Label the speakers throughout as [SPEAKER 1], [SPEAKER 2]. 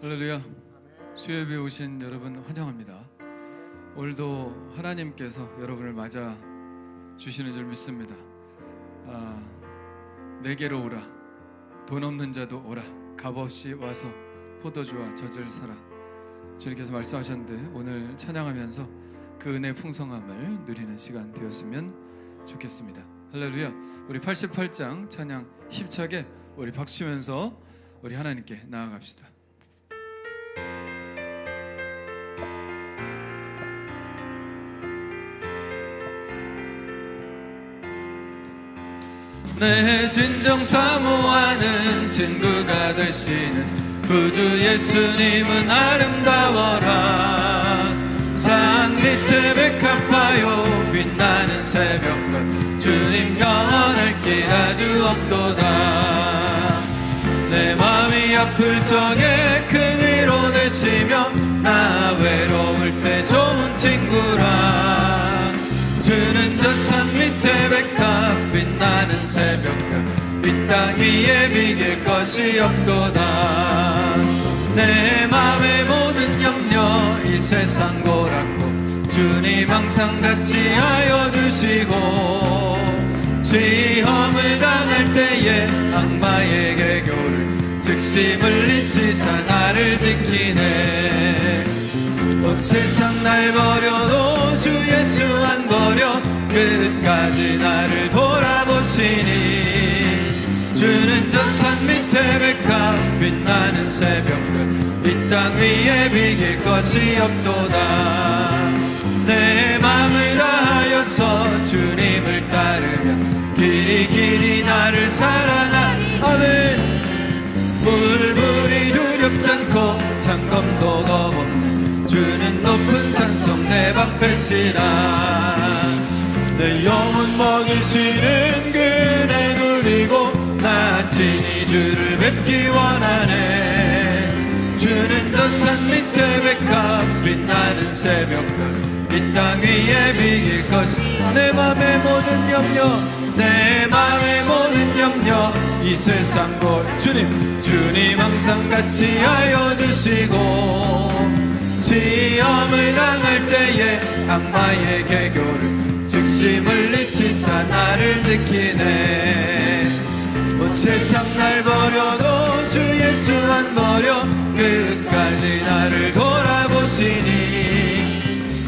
[SPEAKER 1] 할렐루야. 수요예배에 오신 여러분 환영합니다. 오늘도 하나님께서 여러분을 맞아 주시는 줄 믿습니다. 내게로 오라, 돈 없는 자도 오라, 값없이 와서 포도주와 젖을 사라. 주님께서 말씀하셨는데 오늘 찬양하면서 그 은혜의 풍성함을 누리는 시간 되었으면 좋겠습니다. 할렐루야. 우리 88장 찬양 힘차게 우리 박수 치면서 우리 하나님께 나아갑시다. 내 진정 사모하는 친구가 되시는 구주 예수님은 아름다워라. 산 밑에 백합화요 빛나는 새벽별 주님 영원할 길 아주 없도다. 내 마음이 아플 적에 큰 위로 되시며 나 외로울 때 좋은 친구라. 주는 저 산 밑에 백합 빛나는 새벽별 이 땅 위에 비길 것이 없도다. 내 맘의 모든 염려 이 세상 고락고 주님 항상 같이 하여 주시고 시험을 당할 때에 악마의 개교를 즉시 물리치사 나를 지키네. 온 세상 날 버려도 주 예수 안 버려 끝까지 나를 돌아보시니. 주는 저 산 밑에 백합 빛나는 새벽별 이 땅 위에 비길 것이 없도다. 내 맘을 다하여서 주님을 따르면 길이 길이 나를 사랑하니. 아멘. 불불이 두렵지 않고 창검도 겁없네 주는 높은 찬송 내 방패시라. 내 영혼 먹이시는 그네 누리고 나 친히 주를 뵙기 원하네. 주는 저 산 밑에 백합 빛나는 새벽별 이 땅 위에 비길 것이. 내 맘의 모든 염려 내 맘의 모든 염려 이 세상 곧 주님 항상 같이 하여 주시고 시험을 당할 때에 악마의 개교를 즉시 물리치사 나를 지키네. 온 세상 날 버려도 주 예수 안 버려 끝까지 나를 돌아보시니.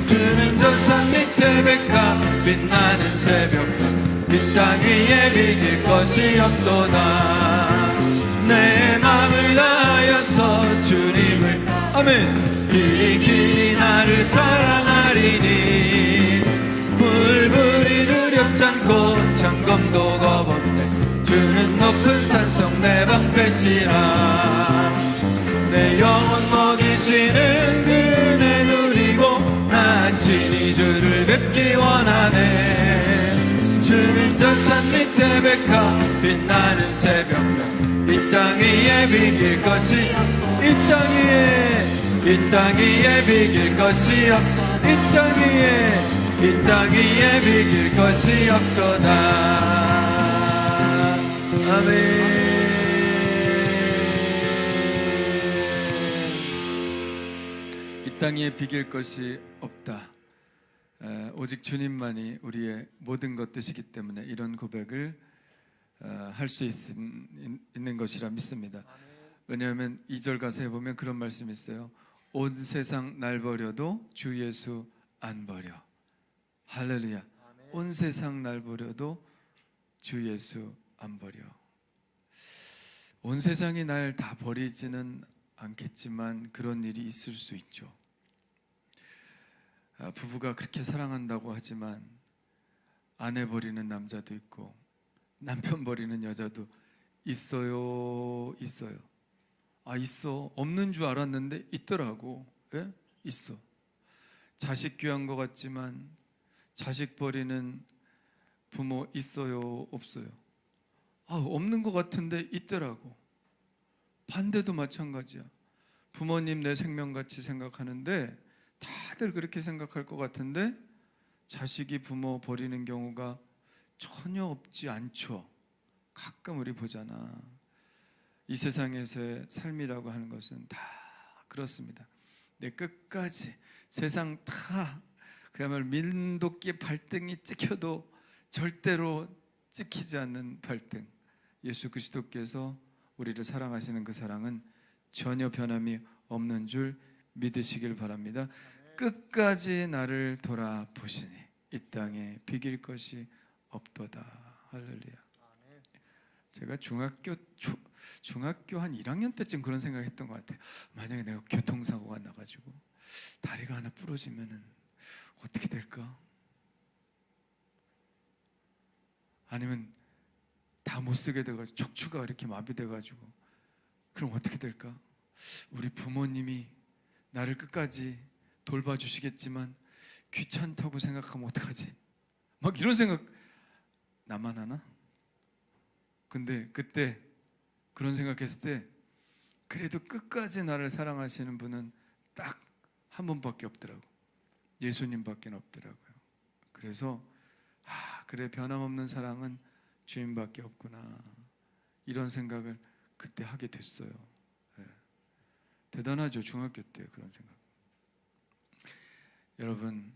[SPEAKER 1] 주는 저 산 밑에 백합 빛나는 새벽별 이 땅 위에 비길 것이 없도다. 내 맘을 다하여서 주님을 아멘 길이 길이 나를 사랑하리니. 불불이 두렵지 않고 창검도 겁없네 주는 높은 산성 내 방패시라. 내 영혼 먹이시는 그네 누리고 나 친히 주를 뵙기 원하네. 주는 저 산 밑에 백합 빛나는 새벽별 이 땅 위에 비길 것이. 이 땅 위에 비길 것이 없. 이 땅 위에 비길 것이 없도다. 아멘. 이 땅 위에 비길 것이 없다. 오직 주님만이 우리의 모든 것 되시기 때문에 이런 고백을 할 수 있는 것이라 믿습니다. 왜냐하면 2절 가사에 보면 그런 말씀이 있어요. 온 세상 날 버려도 주 예수 안 버려. 할렐루야. 온 세상 날 버려도 주 예수 안 버려. 온 세상이 날 다 버리지는 않겠지만 그런 일이 있을 수 있죠. 부부가 그렇게 사랑한다고 하지만 아내 버리는 남자도 있고 남편 버리는 여자도 있어요. 있어. 없는 줄 알았는데 있더라고. 예? 있어. 자식 귀한 것 같지만 자식 버리는 부모 있어요? 없어요? 없는 것 같은데 있더라고. 반대도 마찬가지야. 부모님 내 생명같이 생각하는데 다들 그렇게 생각할 것 같은데 자식이 부모 버리는 경우가 전혀 없지 않죠. 가끔 우리 보잖아. 이 세상에서의 삶이라고 하는 것은 다 그렇습니다. 내 끝까지 세상 다 그야말로 민도끼 발등이 찍혀도 절대로 찍히지 않는 발등, 예수 그리스도께서 우리를 사랑하시는 그 사랑은 전혀 변함이 없는 줄 믿으시길 바랍니다. 끝까지 나를 돌아보시니 이 땅에 비길 것이 없도다. 할렐루야. 제가 중학교 한 1학년 때쯤 그런 생각했던 것 같아요. 만약에 내가 교통사고가 나가지고 다리가 하나 부러지면은 어떻게 될까? 아니면 다 못 쓰게 돼가지고 척추가 이렇게 마비돼가지고 그럼 어떻게 될까? 우리 부모님이 나를 끝까지 돌봐주시겠지만 귀찮다고 생각하면 어떡하지? 막 이런 생각 나만 하나? 근데 그때 그런 생각했을 때 그래도 끝까지 나를 사랑하시는 분은 딱 한 분밖에 없더라고. 예수님밖에 없더라고요. 그래서 그래, 변함없는 사랑은 주님밖에 없구나, 이런 생각을 그때 하게 됐어요. 네. 대단하죠. 중학교 때 그런 생각. 여러분,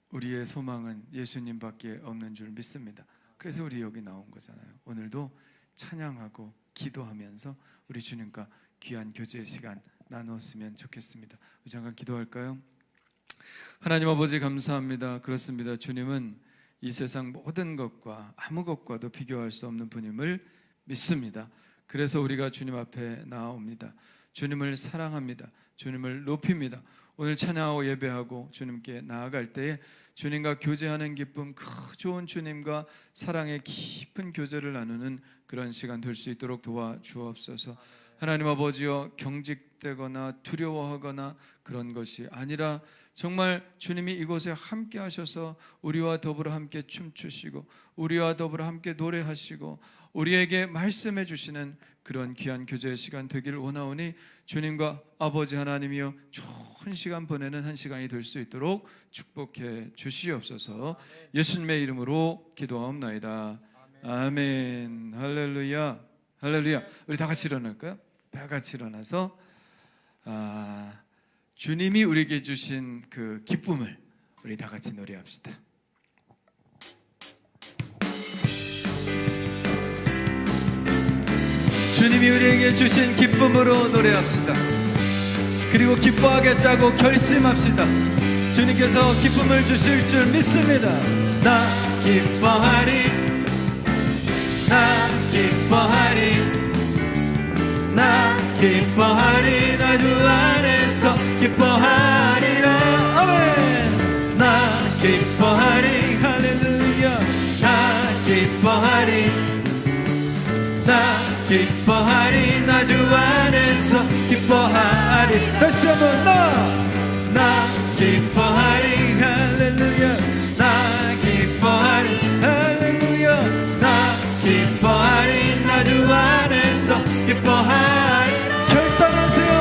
[SPEAKER 1] 우리의 소망은 예수님밖에 없는 줄 믿습니다. 그래서 우리 여기 나온 거잖아요. 오늘도 찬양하고 기도하면서 우리 주님과 귀한 교제의 시간 나눴으면 좋겠습니다. 우리 잠깐 기도할까요? 하나님 아버지, 감사합니다. 그렇습니다. 주님은 이 세상 모든 것과 아무 것과도 비교할 수 없는 분임을 믿습니다. 그래서 우리가 주님 앞에 나아옵니다. 주님을 사랑합니다. 주님을 높입니다. 오늘 찬양하고 예배하고 주님께 나아갈 때에 주님과 교제하는 기쁨, 그 좋은 주님과 사랑의 깊은 교제를 나누는 그런 시간 될 수 있도록 도와주옵소서. 하나님 아버지여, 경직되거나 두려워하거나 그런 것이 아니라 정말 주님이 이곳에 함께 하셔서 우리와 더불어 함께 춤추시고 우리와 더불어 함께 노래하시고 우리에게 말씀해 주시는 그런 귀한 교제의 시간 되기를 원하오니 주님과 아버지 하나님이여, 좋은 시간 보내는 한 시간이 될 수 있도록 축복해 주시옵소서. 예수님의 이름으로 기도하옵나이다. 아멘. 할렐루야. 할렐루야. 우리 다 같이 일어날까요? 다 같이 일어나서 주님이 우리에게 주신 그 기쁨을 우리 다 같이 노래합시다. 주님이 우리에게 주신 기쁨으로 노래합시다. 그리고 기뻐하겠다고 결심합시다. 주님께서 기쁨을 주실 줄 믿습니다. 나 기뻐하리, 나 기뻐하리, 나 기뻐하리, 나 주 안에서 기뻐하리라. 아멘. 나 기뻐하리, 할렐루야. 나 기뻐하리, 나 기뻐하리, 나 주 안에서 기뻐하리. 다시 한번 나 기뻐하리, 할렐루야. 나 기뻐하리, 할렐루야. 나 기뻐하리, 나 주 안에서 기뻐하리. 결단하세요.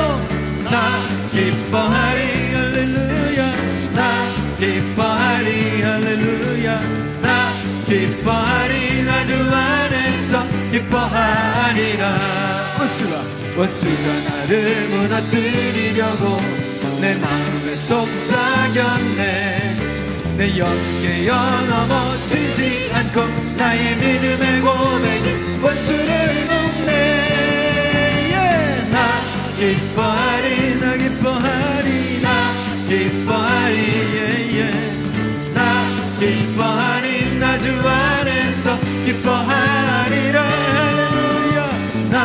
[SPEAKER 1] 나 기뻐하리, 할렐루야. 나 기뻐하리, 할렐루야. 나 기뻐하리, 나 주 안에서 기뻐하리라. 원수가 나를 무너뜨리려고 내 마음에 속삭였네. 내 영계여 넘어지지 않고 나의 믿음의 고백이 원수를 묶네. 나 기뻐하리, 나 기뻐하리, 나 기뻐하리, 나 기뻐하리, 나 주 안에서 기뻐하리라. 할렐루야. 나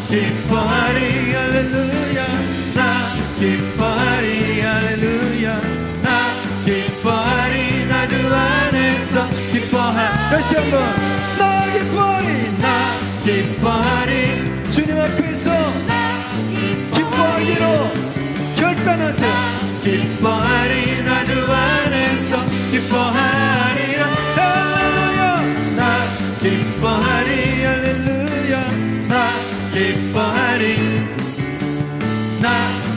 [SPEAKER 1] 기뻐하리, 할렐루야. 나 기뻐하리, 할렐루야. 나 기뻐하리, 나 주 안에서 기뻐하리. 다시 한번 나 기뻐하리, 나 기뻐하리. 주님 앞에서 기뻐하기로 결단하세요. 기뻐하리, 나 주 안에서 기뻐하리라. 할렐루야. 나 기뻐하리, 할렐루야. 나 기뻐하리, 나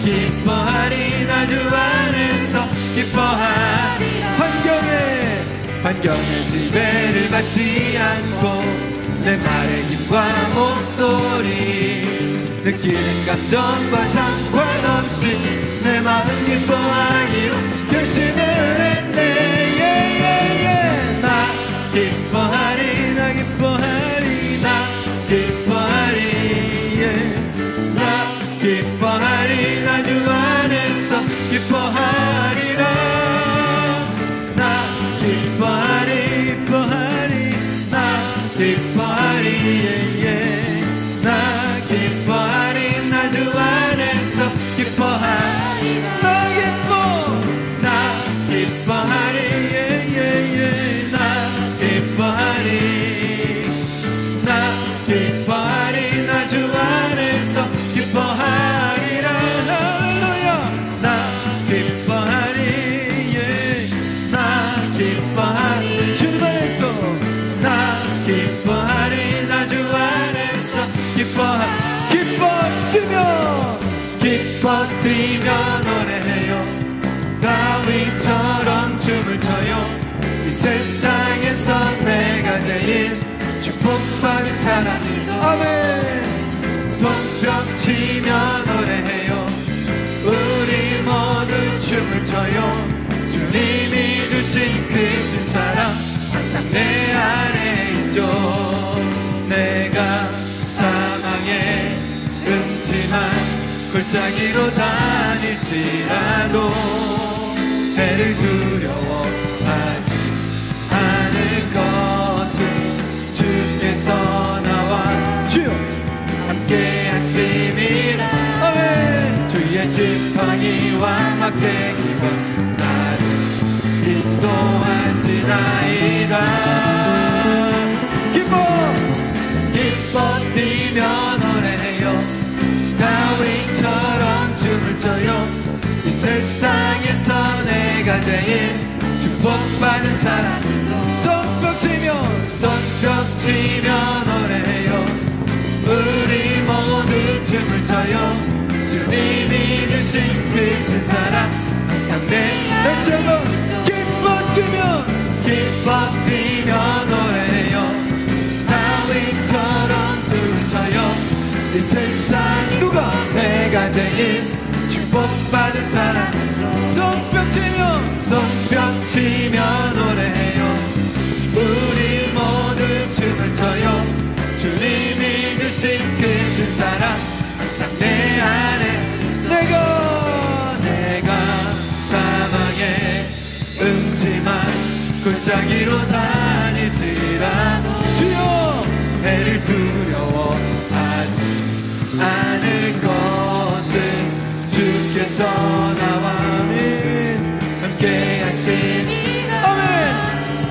[SPEAKER 1] 기뻐하리, 나 주 안에서 기뻐하리. 환경의 지배를 받지 않고 내 말의 힘과 목소리, 내 느끼는 감정과 상관없이 내 마음 기뻐하기로 결심을 했네. 나 기뻐하리 나 기뻐하리 나 기뻐하리 나 기뻐하리 나 주 안에서 기뻐하리라. 나 기뻐하리 기뻐하리 나 기뻐하리 나 기뻐하리 나 주 안에서 기뻐하리. 나 기뻐하리 나 기뻐하리 나 기뻐하리 나 주 안에서 기뻐하리라. 할렐루야. 나 기뻐하리 나 기뻐하리 주님 안에서 나 기뻐하리 나 주 안에서 기뻐 뛰며 노래해요. 다윗처럼 춤을 춰요. 이 세상에서 내가 제일 축복받은 사람. 아멘. 손뼉 치며 노래해요. 우리 모두 춤을 춰요. 주님이 주신 그 신사랑 항상 내 안에 있죠. 내가 사망의 음침한 골짜기로 다닐지라도 해를 두려워하지 않을 것은 주께서 나와 주여 함께 하심이라. 아멘. 주의 지팡이와 막대기가 나를 인도하시나이다. 기뻐 뛰며 노래해요. 다윗처럼 춤을 춰요. 이 세상에서 내가 제일 축복받은 사람. 손뼉 치며 노래해요. 우리 모두 춤을 춰요. 주님이 주신 그 신사랑 항상 다시 한번 기뻐 뛰며 노래해요. 다윗처럼 춤을 춰요. 이 세상 누가 내가 제일 축복받은 사람. 손뼉 치며 노래해요. 우리 모두 춤을 춰요. 주님이 주신 그 신사랑 항상 내 안에. 내가 사망의 음침한 골짜기로 다닐지라도 주여 해를 두려워하지 않을 것은 주께서 나와 함께 하시니라. 아멘.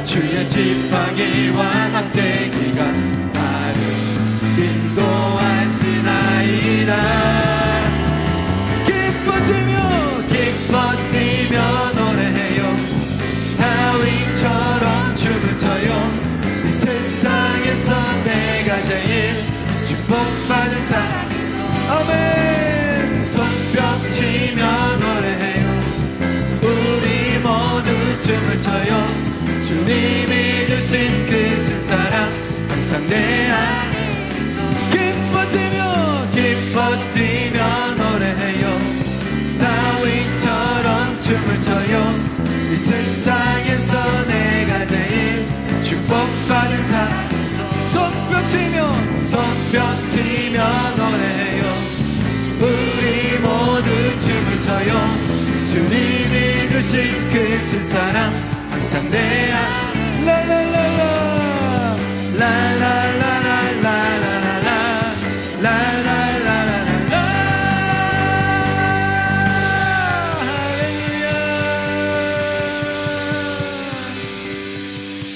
[SPEAKER 1] 주의 지팡이와 막대기가 나를 인도하시나이다. 기뻐 뛰며 노래해요. 다윗처럼 춤을 춰요. 이 세상에서 내가 제일 축복받은 사람. 아멘. 손뼉 치며 노래해요. 우리 모두 춤을 춰요. 주님이 주신 그 신사랑 항상 내 안에. 기뻐 뛰며 노래해요. 다윗처럼 춤을 춰요. 이 세상에서 내가 제일 축복받은 사람. 손뼉 치며 노래해요. 우리 모두 춤을 춰요. 주님이 주신 그 신사랑 항상 내 안에. 라라라라 라라라라라라라라 라라라라라.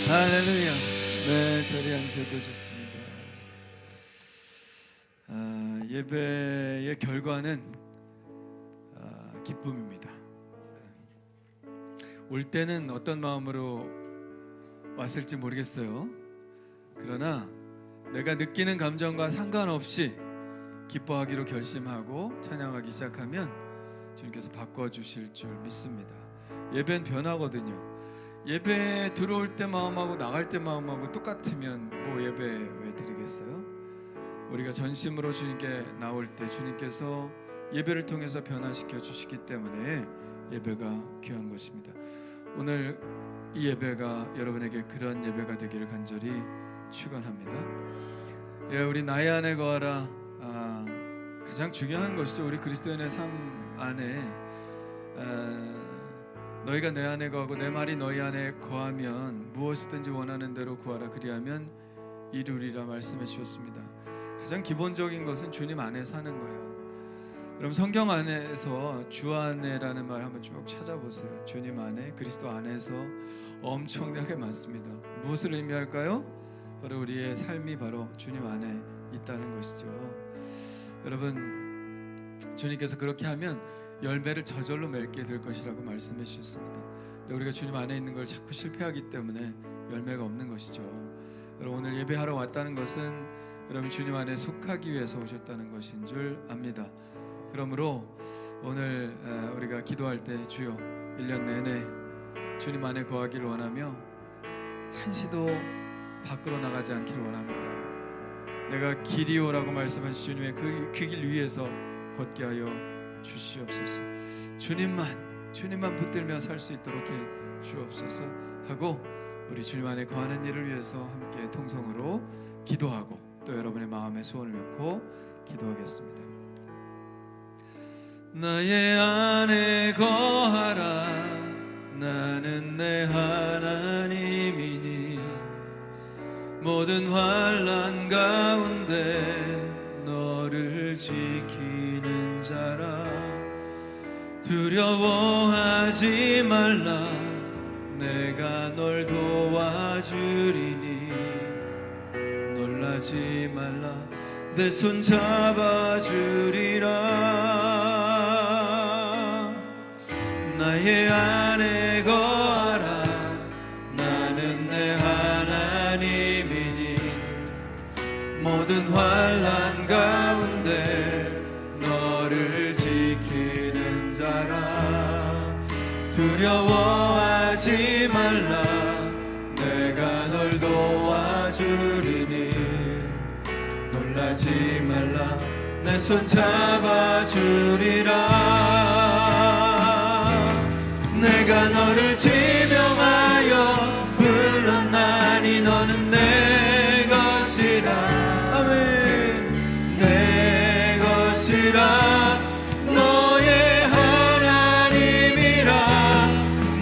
[SPEAKER 1] 할렐루야. 네, 자리에 앉으셔도 좋습니다. 예배의 결과는 기쁨입니다. 올 때는 어떤 마음으로 왔을지 모르겠어요. 그러나 내가 느끼는 감정과 상관없이 기뻐하기로 결심하고 찬양하기 시작하면 주님께서 바꿔주실 줄 믿습니다. 예배는 변하거든요. 예배 들어올 때 마음하고 나갈 때 마음하고 똑같으면 뭐 예배 왜 드리겠어요? 우리가 전심으로 주님께 나올 때 주님께서 예배를 통해서 변화시켜 주시기 때문에 예배가 귀한 것입니다. 오늘 이 예배가 여러분에게 그런 예배가 되기를 간절히 축원합니다. 예, 우리 나의 안에 거하라. 가장 중요한 것이죠. 우리 그리스도인의 삶 안에 너희가 내 안에 거하고 내 말이 너희 안에 거하면 무엇이든지 원하는 대로 구하라 그리하면 이루리라 말씀해 주셨습니다. 가장 기본적인 것은 주님 안에 사는 거예요. 여러분 성경 안에서 주 안에라는 말 한번 쭉 찾아보세요. 주님 안에, 그리스도 안에서 엄청나게 많습니다. 무엇을 의미할까요? 바로 우리의 삶이 바로 주님 안에 있다는 것이죠. 여러분 주님께서 그렇게 하면 열매를 저절로 맺게 될 것이라고 말씀해 주셨습니다. 근데 우리가 주님 안에 있는 걸 자꾸 실패하기 때문에 열매가 없는 것이죠. 여러분 오늘 예배하러 왔다는 것은 여러분 주님 안에 속하기 위해서 오셨다는 것인 줄 압니다. 그러므로 오늘 우리가 기도할 때 주여 1년 내내 주님 안에 거하기를 원하며 한시도 밖으로 나가지 않기를 원합니다. 내가 길이오라고 말씀하신 주님의 그 길 위에서 걷게 하여 주시옵소서. 주님만 붙들며 살 수 있도록 해 주옵소서 하고 우리 주님 안에 거하는 일을 위해서 함께 통성으로 기도하고 또 여러분의 마음에 소원을 넣고 기도하겠습니다. 나의 안에 거하라. 나는 내 하나님이니 모든 환난 가운데 너를 지키는 자라. 두려워하지 말라. 내가 널 도와주리니 놀라지 말라. 내 손 잡아주리라. 나의 안에 거하라. 나는 내 하나님이니 모든 환난 가운데 너를 지키는 자라. 두려워하지 말라. 내가 널 도와주리니 놀라지 말라. 내 손 잡아주리라. 내가 너를 지명하여 불렀나니 너는 내 것이라. 아멘. 내 것이라. 너의 하나님이라.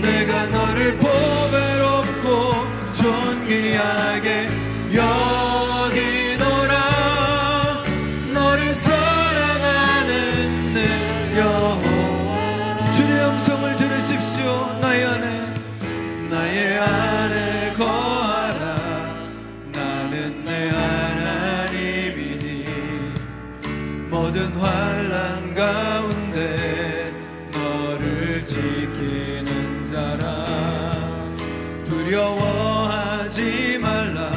[SPEAKER 1] 내가 너를 보배롭고 존귀하게 여기노라. 너를 사랑하는 내 여호와. 주의 음성을 들으십시오. 나의 안에 거하라. 나는 내 하나님이니 모든 환난 가운데 너를 지키는 자라. 두려워하지 말라.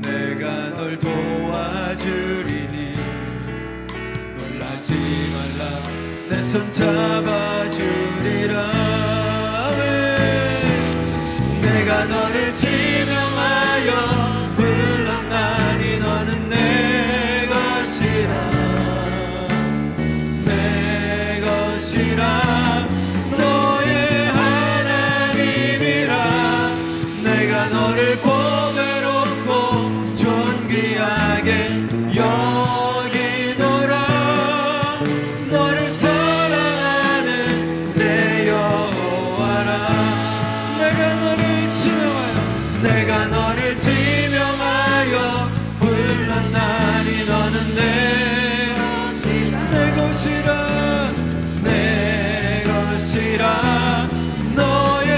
[SPEAKER 1] 내가 널 도와주리니 놀라지 말라. 내 손 잡아주리라. 내가 너를 지명하여 불렀나니 너는 내 것이라. 내 것이라. 너의 하나님이라. 내가 너를 보배롭고 존귀하게 여기노라. 너를 사랑하는 내 여호와라. 내가 너를 지명하여 불렀나니 너는 내 것이라. 내 것이라. 너의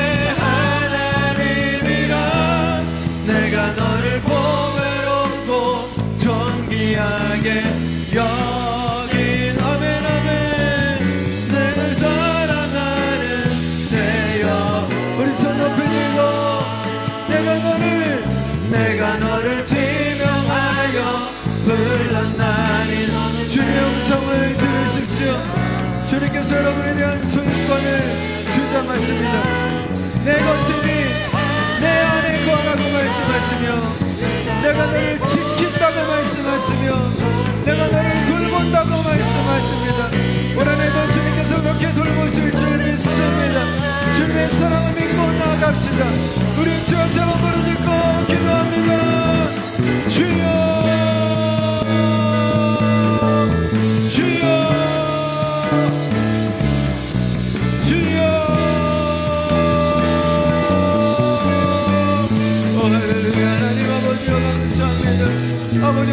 [SPEAKER 1] 하나님이라. 내가 너를 보배롭고 존귀하게 여긴. 아멘 아멘. 내가 사랑하는 내 여호와. 우리 손 높이 들고 내가 너를 지명하여 불렀나니 너는 주의 음성을 들으십시오. 주님께서 여러분에 대한 소유권을 주장하십니다. 내 것이니 내 안에 거하라고 말씀하시며 내가 너를 지킨다고 말씀하시며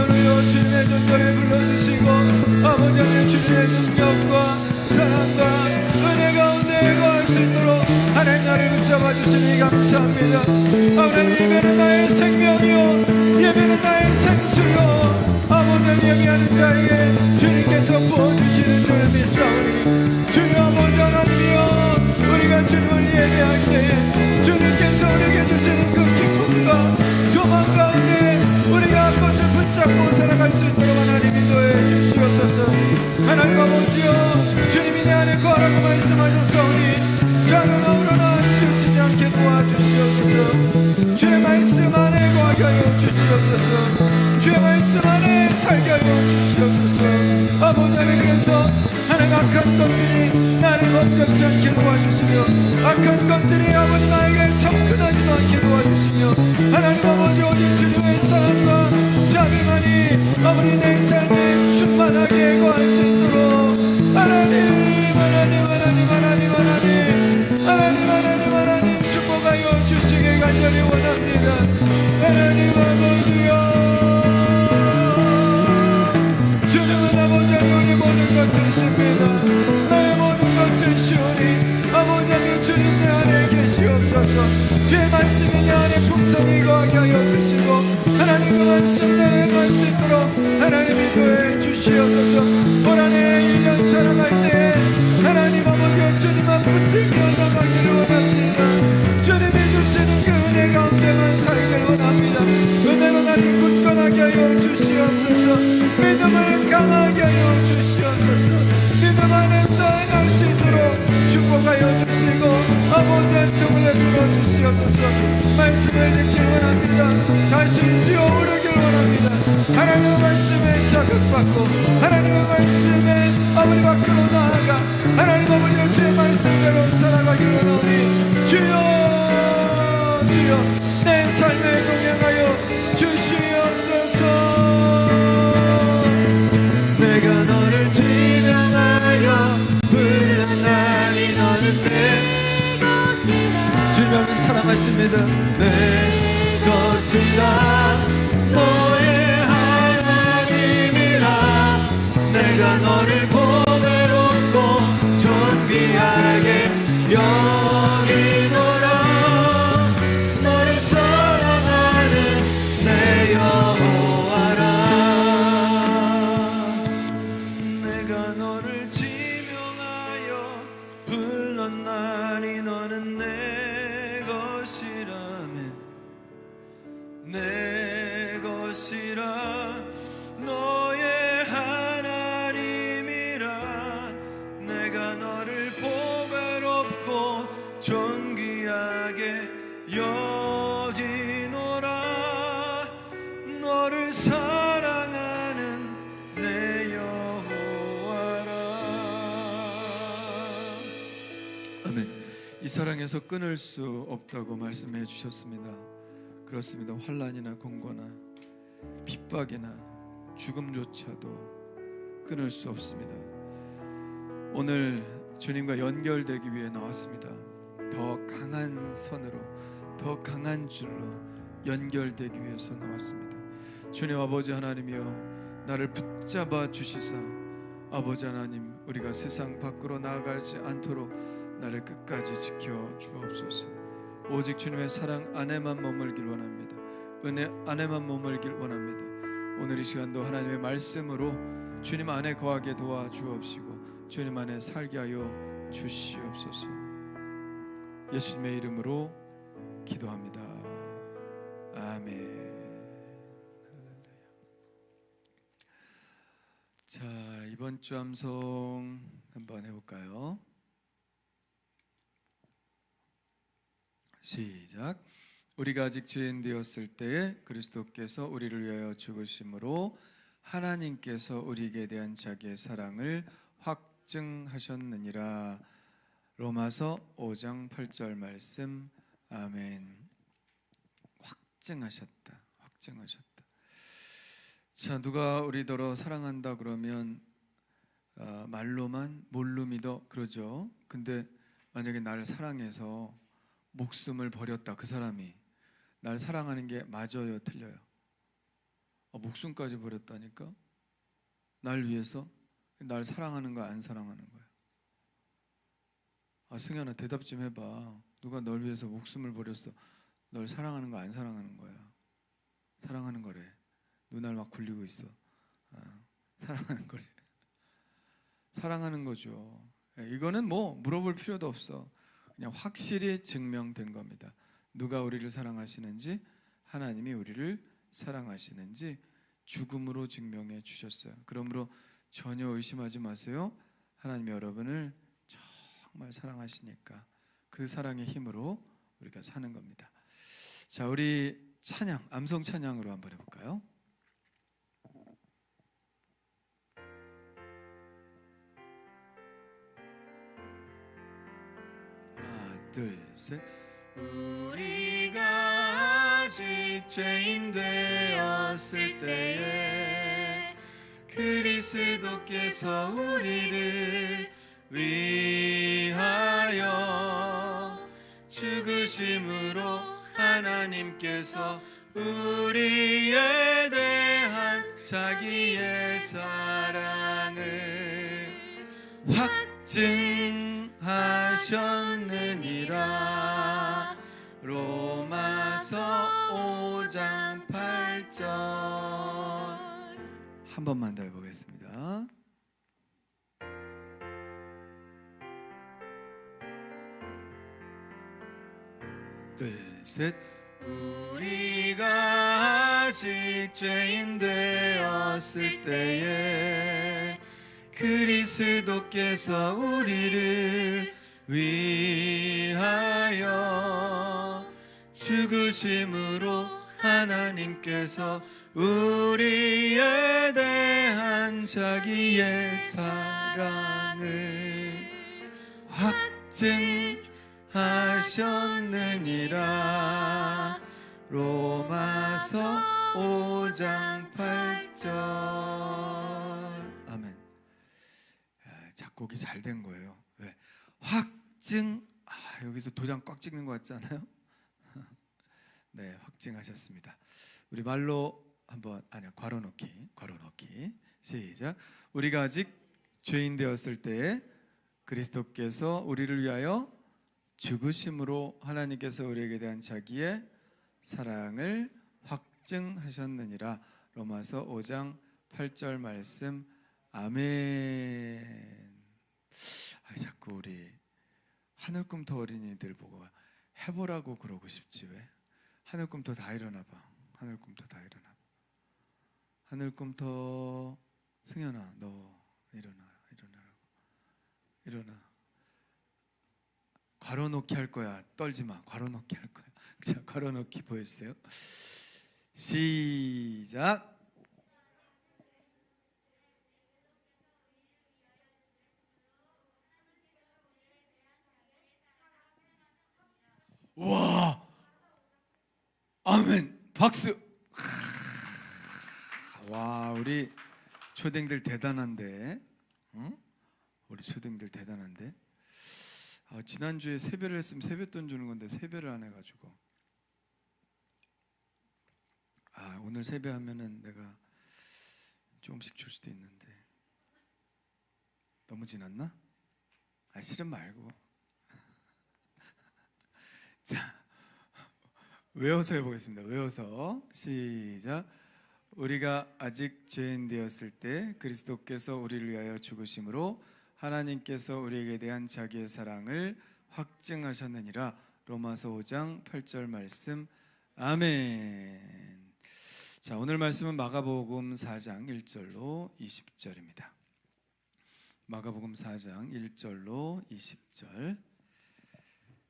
[SPEAKER 1] 오늘은요 주님의 존재를 불러주시고 아버지 하나님 주님의 능력과 사랑과 은혜 가운데 거할 수 있도록 하나님 나를 붙잡아 주시니 감사합니다. 하나님 예배는 나의 생명이요 예배는 나의 생수요 아버지 예배하는 자에게 주님께서 부어주시는 줄 믿사오니 주님 아버지 하나님이여 우리가 주님을 예배할 때에 주님께서 우리에게 주시는 그 기쁨과 소망 가운데 우리가 그것을 붙잡고 살아갈 수 있도록 하나님 인도해 주시옵소서. 하나님 아버지여 주님이 내 안에 거하라고 말씀하셨사오니 좌로나 우로나 치우치지 않게 도와주시옵소서. 주의 말씀 안에 거하게 하여 주시옵소서. 주의 말씀 안에 살게 하여 주시옵소서. 아버지 하나님 그래서 하나님 악한 것들이 나를 범접지 않게 도와주시며 악한 것들이 아버지 나에게 접근하지도 않게 도와주시며 하나님 아버지 오직 주님의 사랑과 자비만이 아버지 내 삶에 충만하게 거할 수 있도록 하나님 축복하여 주시길 간절히 원합니다. 하나님 아버지여 주님은 아버지 우리 모든 것 되십니다. 나의 모든 것 되시오니 아버지 주님 내 안에 계시옵소서. 주의 말씀이 내 안에 풍성히 거하게 하여 주시고 하나님 그 말씀 내에 갈 수 있도록 하나님 인도해 주시옵소서. 올 한해 1년 살아갈 때에 하나님 아버지 주님 앞 붙들며 나가기를 원합니다. 주님이 주시는 그 은혜 가운데만 살기를 원합니다. 은혜로 나를 굳건하게 하여 주시옵소서. 믿음을 강하게 하여 주시옵소서. 믿음 안에서 날 수 있도록 축복하여 주시고 아버지 한청을 베풀어 주시옵소서. 말씀을 듣길 원합니다. 다시 뛰어오르길 원합니다. 하나님의 말씀에 자극받고 하나님의 말씀에 아버지 밖으로 나아가 하나님 아버지의 주의 말씀대로 살아가길 원하오니 주여 주여 내 삶에 동행하여 주시옵소서. 내가 너를 지명하여 불렀나니 너는 내 것이다. 주님을 사랑하십니다. 내 것이다 너의 하나님이라. 내가 너를 보배롭고 존귀하게 여기노라. 너를 사랑하는 내 여호와라. 내가 너를 지명하여 불렀나니 너는 내 것이라면 내 것이라. 너의 하나님이라. 내가 너를 보배롭고 존귀하게 여기노라. 너를 사랑하는 내 여호와라. 아멘. 이 사랑에서 끊을 수 없다고 말씀해 주셨습니다. 그렇습니다. 환난이나 공고나 핍박이나 죽음조차도 끊을 수 없습니다. 오늘 주님과 연결되기 위해 나왔습니다. 더 강한 선으로 더 강한 줄로 연결되기 위해서 나왔습니다. 주님 아버지 하나님이여 나를 붙잡아 주시사 아버지 하나님 우리가 세상 밖으로 나아가지 않도록 나를 끝까지 지켜 주옵소서. 오직 주님의 사랑 안에만 머물길 원합니다. 은혜 안에만 머물길 원합니다. 오늘 이 시간도 하나님의 말씀으로 주님 안에 거하게 도와주옵시고 주님 안에 살게 하여 주시옵소서. 예수님의 이름으로 기도합니다. 아멘. 자, 이번 주 암송 한번 해볼까요? 시작. 우리가 아직 죄인 되었을 때에 그리스도께서 우리를 위하여 죽으심으로 하나님께서 우리에게 대한 자기의 사랑을 확증하셨느니라. 로마서 5장 8절 말씀. 아멘. 확증하셨다. 확증하셨다. 자, 누가 우리더러 사랑한다 그러면 말로만 뭘로 믿어 그러죠. 근데 만약에 나를 사랑해서 목숨을 버렸다, 그 사람이 날 사랑하는 게 맞아요, 틀려요? 목숨까지 버렸다니까. 날 위해서. 날 사랑하는 거야, 안 사랑하는 거야? 승현아, 대답 좀 해봐. 누가 널 위해서 목숨을 버렸어? 널 사랑하는 거, 안 사랑하는 거야? 사랑하는 거래. 눈알 막 굴리고 있어. 사랑하는 거래. 사랑하는 거죠. 이거는 뭐 물어볼 필요도 없어. 그냥 확실히 증명된 겁니다. 누가 우리를 사랑하시는지, 하나님이 우리를 사랑하시는지 죽음으로 증명해 주셨어요. 그러므로 전혀 의심하지 마세요. 하나님이 여러분을 정말 사랑하시니까 그 사랑의 힘으로 우리가 사는 겁니다. 자, 우리 찬양, 암송 찬양으로 한번 해볼까요? 하나, 둘, 셋. 우리가 아직 죄인 되었을 때에 그리스도께서 우리를 위하여 죽으심으로 하나님께서 우리에 대한 자기의 사랑을 확증하셨느니라. 로마서 5장 8절. 한 번만 더 해보겠습니다. 둘, 셋. 우리가 아직 죄인 되었을 때에 그리스도께서 우리를 위하여 죽으심으로 하나님께서 우리에 대한 자기의 사랑을 확증하셨느니라. 로마서 5장 8절. 아멘. 작곡이 잘 된 거예요. 왜? 확증. 여기서 도장 꽉 찍는 것 같지 않아요? 네, 확증하셨습니다. 우리 말로 한번, 괄호넣기 시작. 우리가 아직 죄인 되었을 때에 그리스도께서 우리를 위하여 죽으심으로 하나님께서 우리에게 대한 자기의 사랑을 확증하셨느니라. 로마서 5장 8절 말씀. 아멘. 자꾸 우리 하늘꿈터 어린이들 보고 해보라고 그러고 싶지. 왜? 하늘꿈터 다 일어나봐. 하늘꿈터 다 일어나봐. 하늘꿈터. 승현아, 너 일어나라고. 일어나. 괄호넣기 할 거야. 떨지 마. 괄호넣기 할 거야. 자, 괄호넣기 보여주세요. 시작. 와, 아멘. 박수. 와, 우리 초딩들 대단한데. 응? 우리 초딩들 대단한데. 지난주에 세배를 했으면 세뱃돈 주는 건데 세배를 안 해가지고. 오늘 세배하면은 내가 조금씩 줄 수도 있는데. 너무 지났나? 실은 말고. 자, 외워서 해보겠습니다. 외워서 시작. 우리가 아직 죄인 되었을 때 그리스도께서 우리를 위하여 죽으심으로 하나님께서 우리에게 대한 자기의 사랑을 확증하셨느니라. 로마서 5장 8절 말씀. 아멘. 자, 오늘 말씀은 마가복음 4장 1절로 20절입니다. 마가복음 4장 1절로 20절.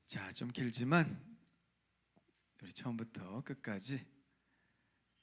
[SPEAKER 1] 자, 좀 길지만 우리 처음부터 끝까지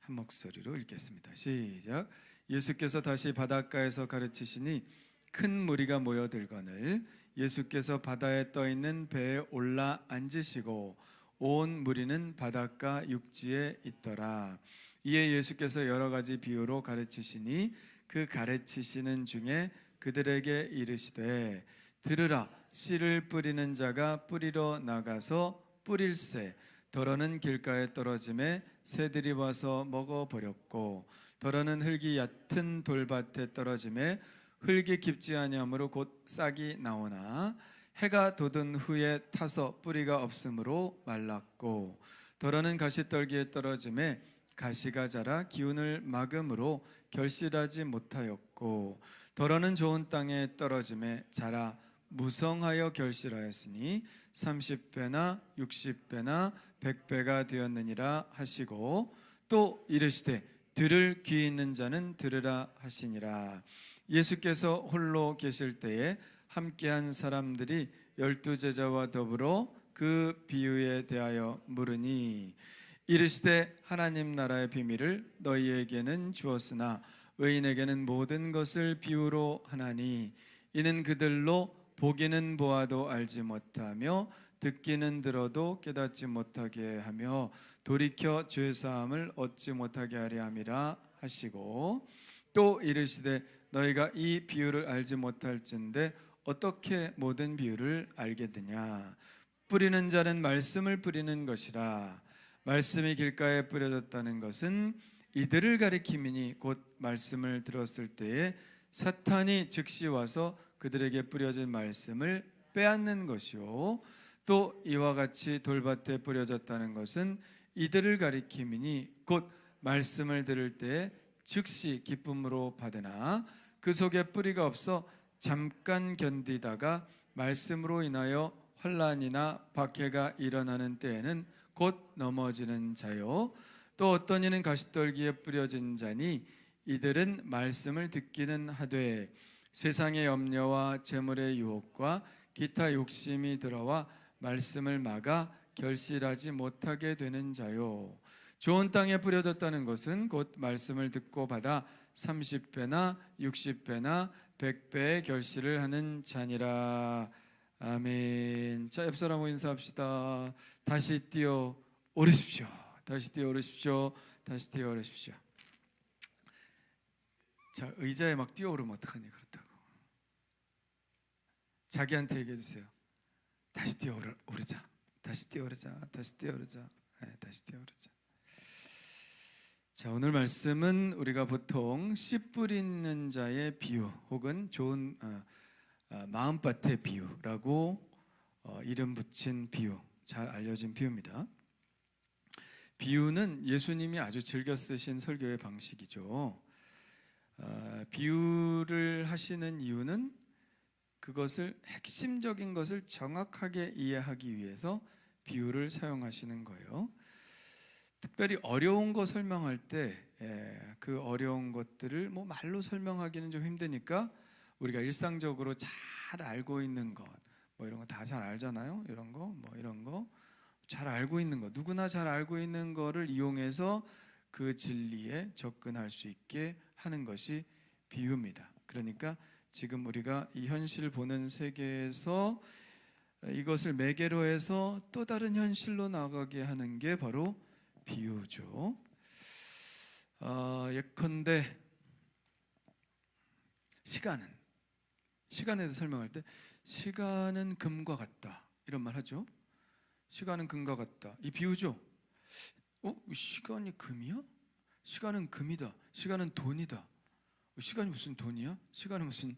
[SPEAKER 1] 한 목소리로 읽겠습니다. 시작. 예수께서 다시 바닷가에서 가르치시니 큰 무리가 모여들거늘 예수께서 바다에 떠 있는 배에 올라 앉으시고 온 무리는 바닷가 육지에 있더라. 이에 예수께서 여러 가지 비유로 가르치시니 그 가르치시는 중에 그들에게 이르시되 들으라. 씨를 뿌리는 자가 뿌리러 나가서 뿌릴새 더러는 길가에 떨어짐에 새들이 와서 먹어버렸고 더러는 흙이 얕은 돌밭에 떨어짐에 흙이 깊지 아니하므로 곧 싹이 나오나 해가 돋은 후에 타서 뿌리가 없으므로 말랐고 더러는 가시떨기에 떨어짐에 가시가 자라 기운을 막음으로 결실하지 못하였고 더러는 좋은 땅에 떨어짐에 자라 무성하여 결실하였으니 30배나 60배나 100배가 되었느니라 하시고 또 이르시되 들을 귀 있는 자는 들으라 하시니라. 예수께서 홀로 계실 때에 함께한 사람들이 12제자와 더불어 그 비유에 대하여 물으니 이르시되 하나님 나라의 비밀을 너희에게는 주었으나 의인에게는 모든 것을 비유로 하나니 이는 그들로 보기는 보아도 알지 못하며 듣기는 들어도 깨닫지 못하게 하며 돌이켜 죄 사함을 얻지 못하게 하려 함이라 하시고 또 이르시되 너희가 이 비유를 알지 못할진대 어떻게 모든 비유를 알겠느냐. 뿌리는 자는 말씀을 뿌리는 것이라. 말씀이 길가에 뿌려졌다는 것은 이들을 가리킴이니 곧 말씀을 들었을 때에 사탄이 즉시 와서 그들에게 뿌려진 말씀을 빼앗는 것이요 또 이와 같이 돌밭에 뿌려졌다는 것은 이들을 가리킴이니 곧 말씀을 들을 때에 즉시 기쁨으로 받으나 그 속에 뿌리가 없어 잠깐 견디다가 말씀으로 인하여 혼란이나 박해가 일어나는 때에는 곧 넘어지는 자요 또 어떤 이는 가시떨기에 뿌려진 자니 이들은 말씀을 듣기는 하되 세상의 염려와 재물의 유혹과 기타 욕심이 들어와 말씀을 막아 결실하지 못하게 되는 자요 좋은 땅에 뿌려졌다는 것은 곧 말씀을 듣고 받아 30배나 60배나 100배의 결실을 하는 자니라. 아멘. 자, 옆 사람하고 인사합시다. 다시 뛰어 오르십시오. 다시 뛰어 오르십시오. 다시 뛰어 오르십시오. 자, 의자에 막 뛰어 오르면 어떡하니 그렇다고. 자기한테 얘기해 주세요. 다시 뛰어 오르자. 다시 뛰어 오르자. 다시 뛰어 오르자. 네, 다시 뛰어 오르자. 자, 오늘 말씀은 우리가 보통 씨 뿌리는 자의 비유 혹은 좋은 마음밭의 비유라고 이름 붙인 비유, 잘 알려진 비유입니다. 비유는 예수님이 아주 즐겨 쓰신 설교의 방식이죠. 비유를 하시는 이유는 그것을 핵심적인 것을 정확하게 이해하기 위해서 비유를 사용하시는 거예요. 특별히 어려운 거 설명할 때 그 어려운 것들을 뭐 말로 설명하기는 좀 힘드니까 우리가 일상적으로 잘 알고 있는 것, 뭐 이런 거 다 잘 알잖아요. 이런 거, 뭐 이런 거 잘 알고 있는 거, 누구나 잘 알고 있는 거를 이용해서 그 진리에 접근할 수 있게 하는 것이 비유입니다. 그러니까 지금 우리가 이 현실 보는 세계에서 이것을 매개로 해서 또 다른 현실로 나가게 하는 게 바로 비유죠. 예컨대 시간에 대해서 설명할 때 시간은 금과 같다 이런 말 하죠. 시간은 금과 같다. 이 비유죠. 시간이 금이야? 시간은 금이다. 시간은 돈이다. 시간이 무슨 돈이야? 시간은 무슨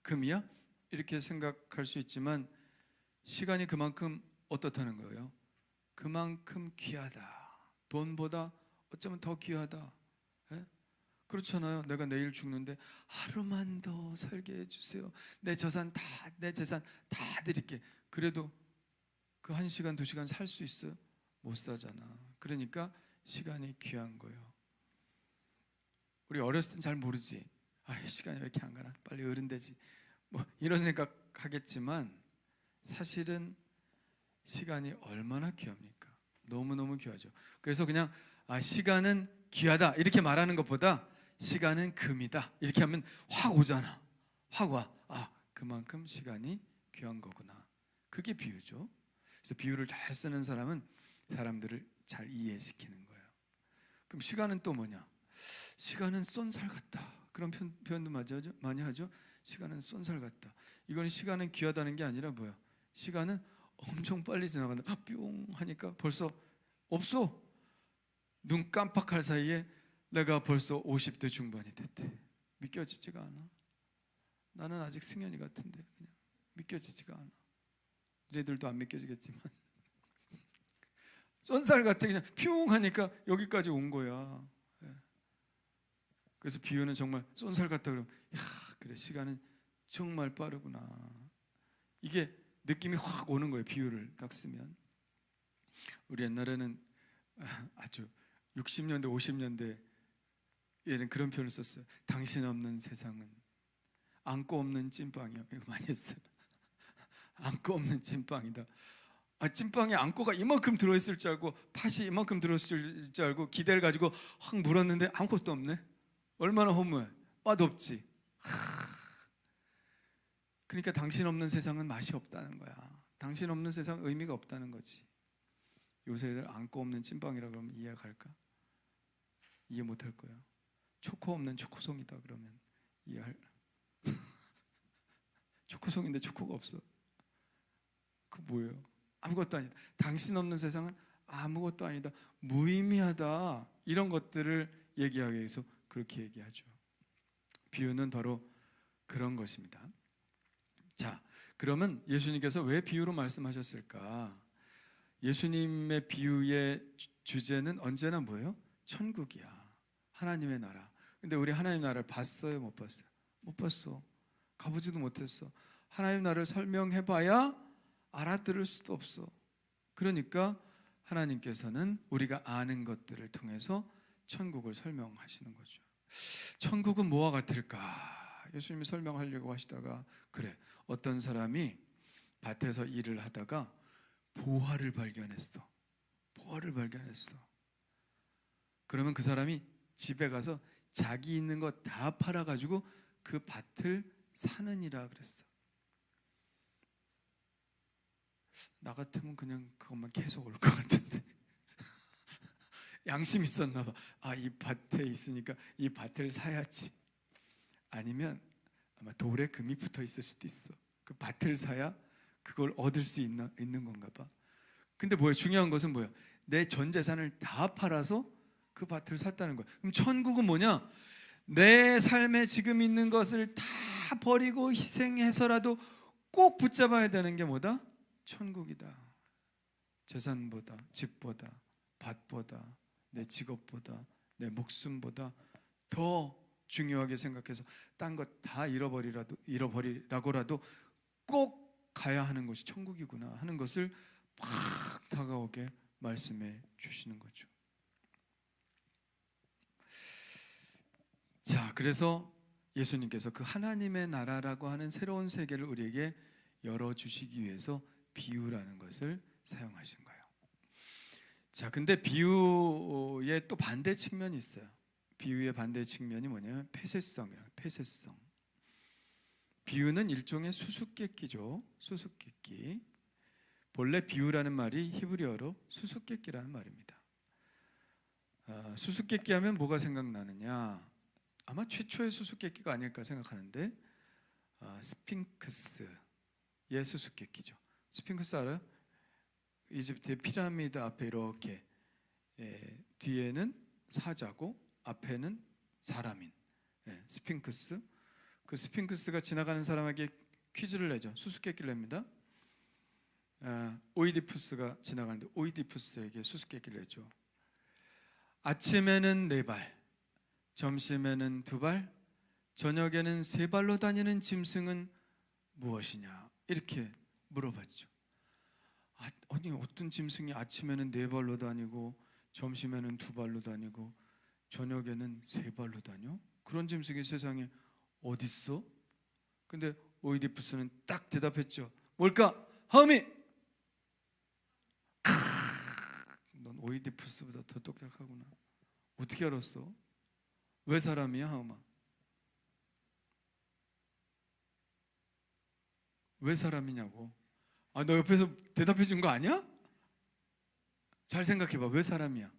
[SPEAKER 1] 금이야? 이렇게 생각할 수 있지만 시간이 그만큼 어떻다는 거예요? 그만큼 귀하다. 돈보다 어쩌면 더 귀하다. 예? 그렇잖아요. 내가 내일 죽는데 하루만 더 살게 해주세요. 내 재산 다 드릴게. 그래도 그 1시간 2시간 살 수 있어요? 못 사잖아. 그러니까 시간이 귀한 거예요. 우리 어렸을 땐 잘 모르지. 시간이 왜 이렇게 안 가나? 빨리 어른 되지. 뭐 이런 생각하겠지만 사실은 시간이 얼마나 귀합니까? 너무너무 귀하죠. 그래서 그냥 시간은 귀하다 이렇게 말하는 것보다 시간은 금이다 이렇게 하면 확 오잖아. 확 와. 그만큼 시간이 귀한 거구나. 그게 비유죠. 그래서 비유를 잘 쓰는 사람은 사람들을 잘 이해시키는 거예요. 그럼 시간은 또 뭐냐? 시간은 쏜살 같다. 그런 표현도 많이 하죠. 시간은 쏜살 같다. 이건 시간은 귀하다는 게 아니라 뭐야? 시간은 엄청 빨리 지나간다. 뿅 하니까 벌써 없어. 눈 깜빡할 사이에 내가 벌써 50대 중반이 됐대. 믿겨지지가 않아. 나는 아직 승현이 같은데 그냥 믿겨지지가 않아. 너희들도 안 믿겨지겠지만 쏜살 같아. 그냥 퓨웅 하니까 여기까지 온 거야. 예. 그래서 비유는 정말 쏜살 같다 그러면 야 그래 시간은 정말 빠르구나. 이게 느낌이 확 오는 거예요. 비유를 딱 쓰면. 우리 옛날에는 아주 60년대 50년대에는 그런 표현을 썼어요. 당신 없는 세상은 안고 없는 찐빵이야. 이거 많이 했어요. 안고 없는 찐빵이다. 찐빵에 안고가 이만큼 들어있을 줄 알고 팥이 이만큼 들어있을 줄 알고 기대를 가지고 확 물었는데 아무것도 없네. 얼마나 허무해. 맛없지. 그러니까 당신 없는 세상은 맛이 없다는 거야. 당신 없는 세상 의미가 없다는 거지. 요새 애들 안고 없는 찐빵이라 그러면 이해할까? 이해 못할 거야. 초코 없는 초코송이다 그러면 이해할. 초코송인데 초코가 없어. 그 뭐예요? 아무것도 아니다. 당신 없는 세상은 아무것도 아니다. 무의미하다. 이런 것들을 얘기하기 위해서 그렇게 얘기하죠. 비유는 바로 그런 것입니다. 자, 그러면 예수님께서 왜 비유로 말씀하셨을까? 예수님의 비유의 주제는 언제나 뭐예요? 천국이야. 하나님의 나라. 근데 우리 하나님 나라를 봤어요? 못 봤어요? 못 봤어. 가보지도 못했어. 하나님 나라를 설명해봐야 알아들을 수도 없어. 그러니까 하나님께서는 우리가 아는 것들을 통해서 천국을 설명하시는 거죠. 천국은 뭐와 같을까? 예수님이 설명하려고 하시다가 그래, 어떤 사람이 밭에서 일을 하다가 보화를 발견했어. 보화를 발견했어. 그러면 그 사람이 집에 가서 자기 있는 거 다 팔아가지고 그 밭을 사느니라 그랬어. 나 같으면 그냥 그것만 계속 올 것 같은데. 양심 있었나 봐. 이 밭에 있으니까 이 밭을 사야지. 아니면 아마 돌에 금이 붙어 있을 수도 있어. 그 밭을 사야 그걸 얻을 수 있는 건가 봐. 근데 뭐예요? 중요한 것은 뭐예요? 내 전 재산을 다 팔아서 그 밭을 샀다는 거예요. 그럼 천국은 뭐냐? 내 삶에 지금 있는 것을 다 버리고 희생해서라도 꼭 붙잡아야 되는 게 뭐다? 천국이다. 재산보다, 집보다, 밭보다, 내 직업보다, 내 목숨보다 더 중요하게 생각해서 딴 것 다 잃어버리라고라도 꼭 가야 하는 것이 천국이구나 하는 것을 막 다가오게 말씀해 주시는 거죠. 자, 그래서 예수님께서 그 하나님의 나라라고 하는 새로운 세계를 우리에게 열어주시기 위해서 비유라는 것을 사용하신 거예요. 자, 근데 비유의 또 반대 측면이 있어요. 비유의 반대 측면이 뭐냐면 폐쇄성이라고. 폐쇄성. 비유는 일종의 수수께끼죠. 수수께끼. 본래 비유라는 말이 히브리어로 수수께끼라는 말입니다. 수수께끼 하면 뭐가 생각나느냐? 아마 최초의 수수께끼가 아닐까 생각하는데 스핑크스의 수수께끼죠. 스핑크스 알아요? 이집트의 피라미드 앞에 이렇게 뒤에는 사자고 앞에는 사람인 스핑크스. 그 스핑크스가 지나가는 사람에게 퀴즈를 내죠. 수수께끼를 냅니다. 오이디푸스가 지나가는데 오이디푸스에게 수수께끼를 내죠. 아침에는 4발, 점심에는 2발, 저녁에는 3발로 다니는 짐승은 무엇이냐? 이렇게 물어봤죠. 아니 어떤 짐승이 아침에는 4발로 다니고 점심에는 2발로 다니고 저녁에는 3발로 다녀? 그런 짐승이 세상에 어디 있어? 근데 오이디푸스는 딱 대답했죠. 뭘까? 하음이! 넌 오이디푸스보다 더 똑똑하구나. 어떻게 알았어? 왜 사람이야, 하음아? 왜 사람이냐고. 너 옆에서 대답해 준 거 아니야? 잘 생각해봐. 왜 사람이야?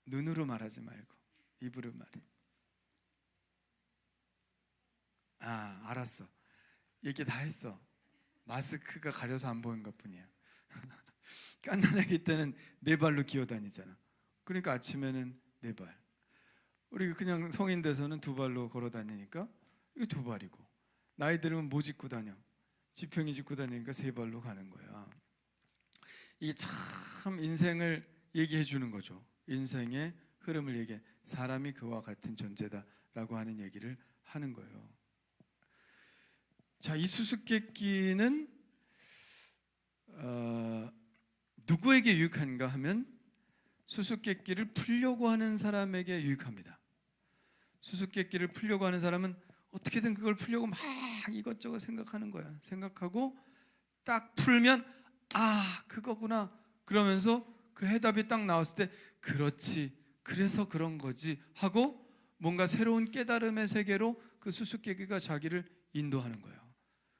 [SPEAKER 1] 눈으로 말하지 말고 입으로 말해. 알았어. 얘기 다 했어. 마스크가 가려서 안 보인 것 뿐이야. 갓난아기 때는 네 발로 기어다니잖아. 그러니까 아침에는 네 발. 우리 그냥 성인 돼서는 두 발로 걸어 다니니까 이거 두 발이고, 나이 들으면 뭐 짚고 다녀? 지팡이 짚고 다니니까 세 발로 가는 거야. 이게 참 인생을 얘기해 주는 거죠. 인생의 흐름을 얘기해. 사람이 그와 같은 존재다라고 하는 얘기를 하는 거예요. 자, 이 수수께끼는 누구에게 유익한가 하면 수수께끼를 풀려고 하는 사람에게 유익합니다. 수수께끼를 풀려고 하는 사람은 어떻게든 그걸 풀려고 막 이것저것 생각하는 거야. 생각하고 딱 풀면 아, 그거구나 그러면서 그 해답이 딱 나왔을 때 그렇지, 그래서 그런 거지 하고 뭔가 새로운 깨달음의 세계로 그 수수께끼가 자기를 인도하는 거예요.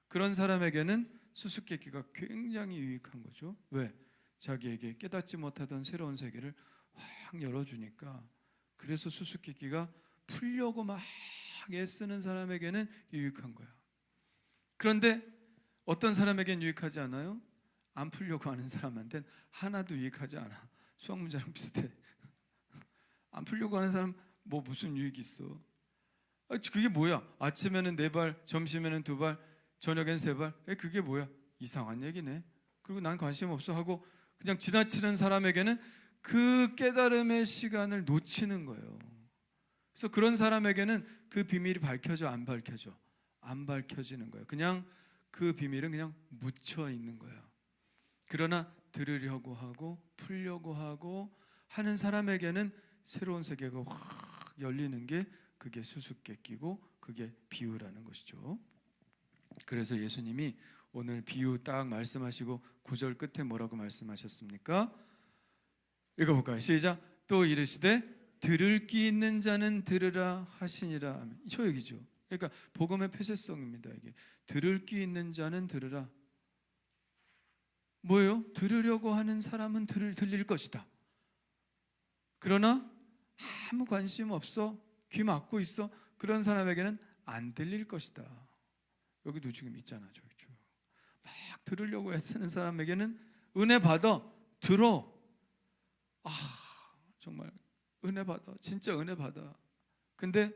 [SPEAKER 1] 그런 사람에게는 수수께끼가 굉장히 유익한 거죠. 왜? 자기에게 깨닫지 못하던 새로운 세계를 확 열어주니까. 그래서 수수께끼가 풀려고 막 애쓰는 사람에게는 유익한 거야. 그런데 어떤 사람에게는 유익하지 않아요? 안 풀려고 하는 사람한테는 하나도 유익하지 않아. 수학 문제랑 비슷해. 안 풀려고 하는 사람 뭐 무슨 유익이 있어? 그게 뭐야? 아침에는 네 발, 점심에는 두 발, 저녁엔 세 발. 그게 뭐야? 이상한 얘기네. 그리고 난 관심 없어 하고 그냥 지나치는 사람에게는 그 깨달음의 시간을 놓치는 거예요. 그래서 그런 사람에게는 그 비밀이 밝혀져, 안 밝혀져? 안 밝혀지는 거예요. 그냥 그 비밀은 그냥 묻혀 있는 거예요. 그러나 들으려고 하고 풀려고 하고 하는 사람에게는 새로운 세계가 확 열리는 게 그게 수수께끼고 그게 비유라는 것이죠. 그래서 예수님이 오늘 비유 딱 말씀하시고 9절 끝에 뭐라고 말씀하셨습니까? 읽어볼까요? 시작. 또 이르시되 들을 귀 있는 자는 들으라 하시니라. 저 얘기죠. 그러니까 복음의 폐쇄성입니다. 이게 들을 귀 있는 자는 들으라. 뭐예요? 들으려고 하는 사람은 들릴 것이다. 그러나 아무 관심 없어, 귀 막고 있어, 그런 사람에게는 안 들릴 것이다. 여기도 지금 있잖아. 저기 막 들으려고 애쓰는 사람에게는 은혜 받아, 들어. 아, 정말 은혜 받아, 진짜 은혜 받아. 근데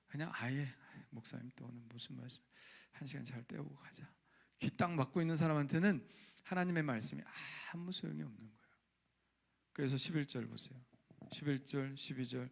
[SPEAKER 1] 그냥 아예 목사님 또 오늘 무슨 말씀, 한 시간 잘 때우고 가자. 귀 딱 막고 있는 사람한테는 하나님의 말씀이 아무 소용이 없는 거예요. 그래서 11절 보세요. 11절, 12절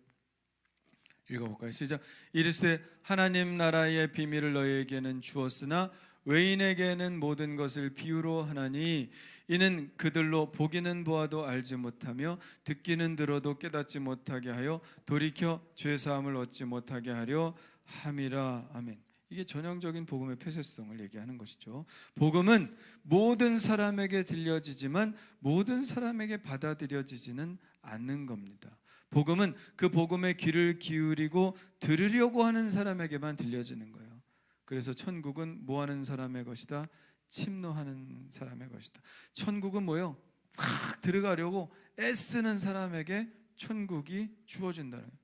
[SPEAKER 1] 읽어볼까요? 시작. 이르시되 하나님 나라의 비밀을 너희에게는 주었으나 외인에게는 모든 것을 비유로 하나니 이는 그들로 보기는 보아도 알지 못하며 듣기는 들어도 깨닫지 못하게 하여 돌이켜 죄사함을 얻지 못하게 하려 함이라. 아멘. 이게 전형적인 복음의 폐쇄성을 얘기하는 것이죠. 복음은 모든 사람에게 들려지지만 모든 사람에게 받아들여지지는 않는 겁니다. 복음은 그 복음의 귀를 기울이고 들으려고 하는 사람에게만 들려지는 거예요. 그래서 천국은 뭐 하는 사람의 것이다? 침노하는 사람의 것이다. 천국은 뭐예요? 막 들어가려고 애쓰는 사람에게 천국이 주어진다는 거예요.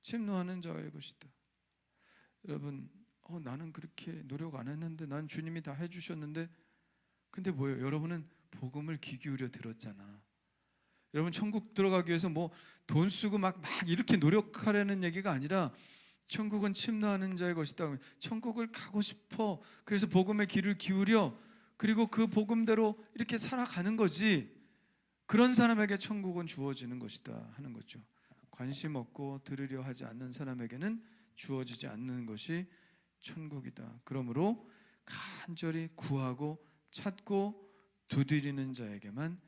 [SPEAKER 1] 침노하는 자의 것이다. 여러분, 나는 그렇게 노력 안 했는데, 난 주님이 다 해주셨는데, 근데 뭐예요? 여러분은 복음을 귀 기울여 들었잖아. 여러분 천국 들어가기 위해서 뭐 돈 쓰고 막 이렇게 노력하려는 얘기가 아니라 천국은 침노하는 자의 것이다. 천국을 가고 싶어. 그래서 복음의 귀를 기울여. 그리고 그 복음대로 이렇게 살아가는 거지. 그런 사람에게 천국은 주어지는 것이다 하는 거죠. 관심 없고 들으려 하지 않는 사람에게는 주어지지 않는 것이 천국이다. 그러므로 간절히 구하고 찾고 두드리는 자에게만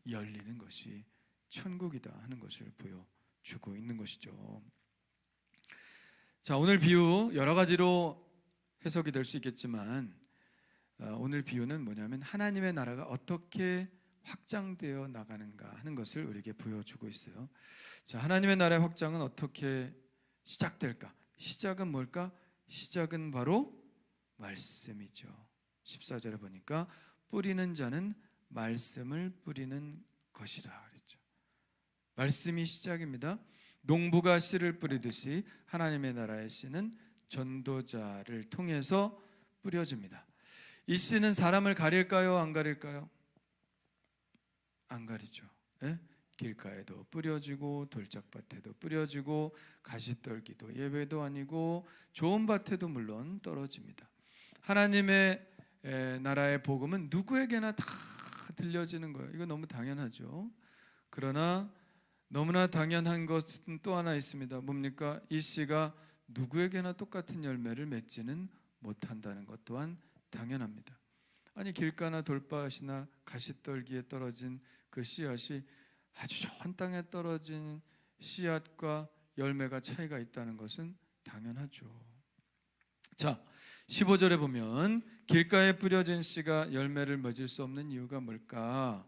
[SPEAKER 1] 열리는 것이 천국이다 하는 것을 보여주고 있는 것이죠. 자, 오늘 비유 여러 가지로 해석이 될 수 있겠지만 오늘 비유는 뭐냐면 하나님의 나라가 어떻게 확장되어 나가는가 하는 것을 우리에게 보여주고 있어요. 자, 하나님의 나라의 확장은 어떻게 시작될까? 시작은 뭘까? 시작은 바로 말씀이죠. 14절에 보니까 뿌리는 자는 말씀을 뿌리는 것이라 그랬죠. 말씀이 시작입니다. 농부가 씨를 뿌리듯이 하나님의 나라의 씨는 전도자를 통해서 뿌려집니다. 이 씨는 사람을 가릴까요? 안 가릴까요? 안 가리죠. 예? 길가에도 뿌려지고 돌짝밭에도 뿌려지고 가시떨기도 예배도 아니고 좋은 밭에도 물론 떨어집니다. 하나님의 나라의 복음은 누구에게나 다 들려지는 거예요. 이거 너무 당연하죠. 그러나 너무나 당연한 것은 또 하나 있습니다. 뭡니까? 이 씨가 누구에게나 똑같은 열매를 맺지는 못한다는 것 또한 당연합니다. 아니 길가나 돌밭이나 가시떨기에 떨어진 그 씨앗이 아주 좋은 땅에 떨어진 씨앗과 열매가 차이가 있다는 것은 당연하죠. 자, 15절에 보면 길가에 뿌려진 씨가 열매를 맺을 수 없는 이유가 뭘까?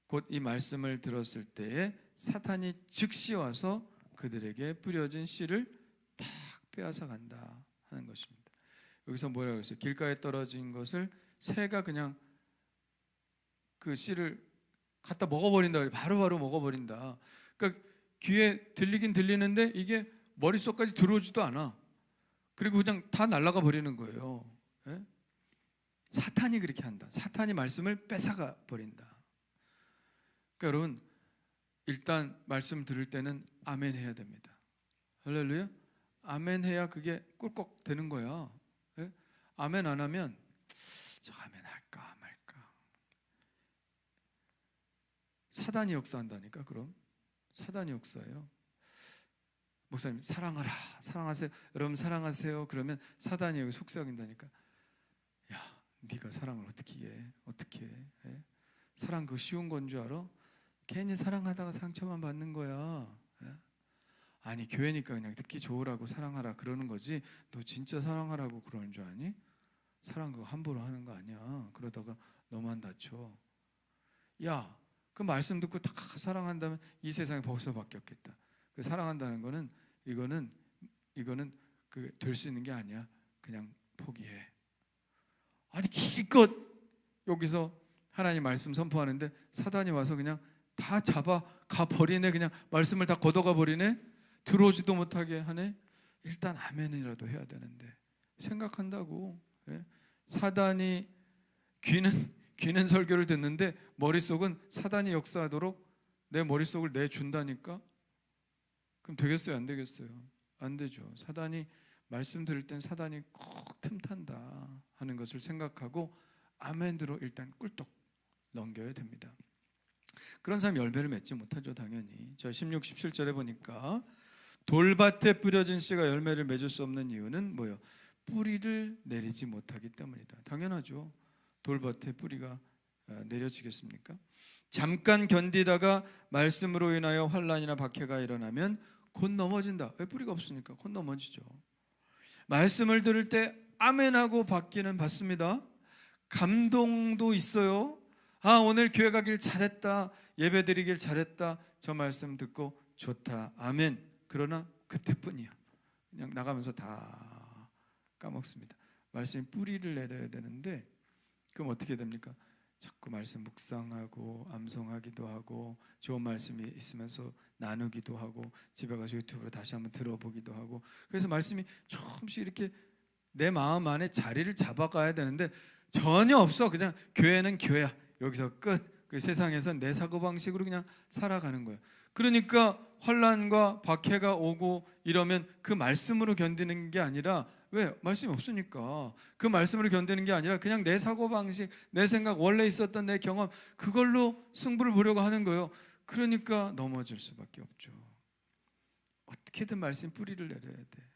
[SPEAKER 1] 곧 이 말씀을 들었을 때에 사탄이 즉시 와서 그들에게 뿌려진 씨를 탁 빼앗아 간다 하는 것입니다. 여기서 뭐라고 했어요? 길가에 떨어진 것을 새가 그냥 그 씨를 갖다 먹어버린다. 바로바로 먹어버린다. 그러니까 귀에 들리긴 들리는데 이게 머릿속까지 들어오지도 않아. 그리고 그냥 다 날아가 버리는 거예요. 예? 사탄이 그렇게 한다. 사탄이 말씀을 뺏어가 버린다. 그러니까 여러분 일단 말씀 들을 때는 아멘 해야 됩니다. 할렐루야. 아멘 해야 그게 꿀꺽 되는 거야. 예? 아멘 안 하면 저 아멘 할까 말까. 사단이 역사한다니까. 그럼 사단이 역사해요. 목사님 사랑하라, 사랑하세요. 여러분 사랑하세요. 그러면 사단이 여기 속삭인다니까. 야, 네가 사랑을 어떻게 해? 어떻게 해? 예? 사랑 그거 쉬운 건 줄 알아? 괜히 사랑하다가 상처만 받는 거야. 예? 아니 교회니까 그냥 듣기 좋으라고 사랑하라 그러는 거지. 너 진짜 사랑하라고 그러는 줄 아니? 사랑 그거 함부로 하는 거 아니야. 그러다가 너만 다쳐. 야, 그 말씀 듣고 다 사랑한다면 이 세상이 벌써 바뀌었겠다. 그 사랑한다는 거는 이거는 그 될 수 있는 게 아니야. 그냥 포기해. 아니 기껏 여기서 하나님 말씀 선포하는데 사단이 와서 그냥 다 잡아 가 버리네. 그냥 말씀을 다 걷어가 버리네. 들어오지도 못하게 하네. 일단 아멘이라도 해야 되는데 생각한다고. 예? 사단이 귀는 설교를 듣는데 머릿속은 사단이 역사하도록 내 머릿속을 내준다니까. 그럼 되겠어요? 안 되겠어요? 안 되죠. 사단이 말씀 들을 땐 사단이 꼭 틈탄다 하는 것을 생각하고 아멘으로 일단 꿀떡 넘겨야 됩니다. 그런 사람이 열매를 맺지 못하죠. 당연히. 자 16, 17절에 보니까 돌밭에 뿌려진 씨가 열매를 맺을 수 없는 이유는 뭐예요? 뿌리를 내리지 못하기 때문이다. 당연하죠. 돌밭에 뿌리가 내려지겠습니까? 잠깐 견디다가 말씀으로 인하여 환난이나 박해가 일어나면 곧 넘어진다. 왜? 뿌리가 없으니까 곧 넘어지죠. 말씀을 들을 때 아멘하고 받기는 받습니다. 감동도 있어요. 아 오늘 교회 가길 잘했다. 예배 드리길 잘했다. 저 말씀 듣고 좋다. 아멘. 그러나 그때뿐이야. 그냥 나가면서 다 까먹습니다. 말씀이 뿌리를 내려야 되는데 그럼 어떻게 됩니까? 자꾸 말씀 묵상하고 암송하기도 하고 좋은 말씀이 있으면서 나누기도 하고 집에 가서 유튜브로 다시 한번 들어보기도 하고 그래서 말씀이 조금씩 이렇게 내 마음 안에 자리를 잡아가야 되는데 전혀 없어. 그냥 교회는 교회야. 여기서 끝. 그 세상에서 내 사고방식으로 그냥 살아가는 거예요. 그러니까 환난과 박해가 오고 이러면 그 말씀으로 견디는 게 아니라 왜? 말씀이 없으니까. 그 말씀으로 견디는 게 아니라 그냥 내 사고방식, 내 생각, 원래 있었던 내 경험 그걸로 승부를 보려고 하는 거예요. 그러니까 넘어질 수밖에 없죠. 어떻게든 말씀 뿌리를 내려야 돼.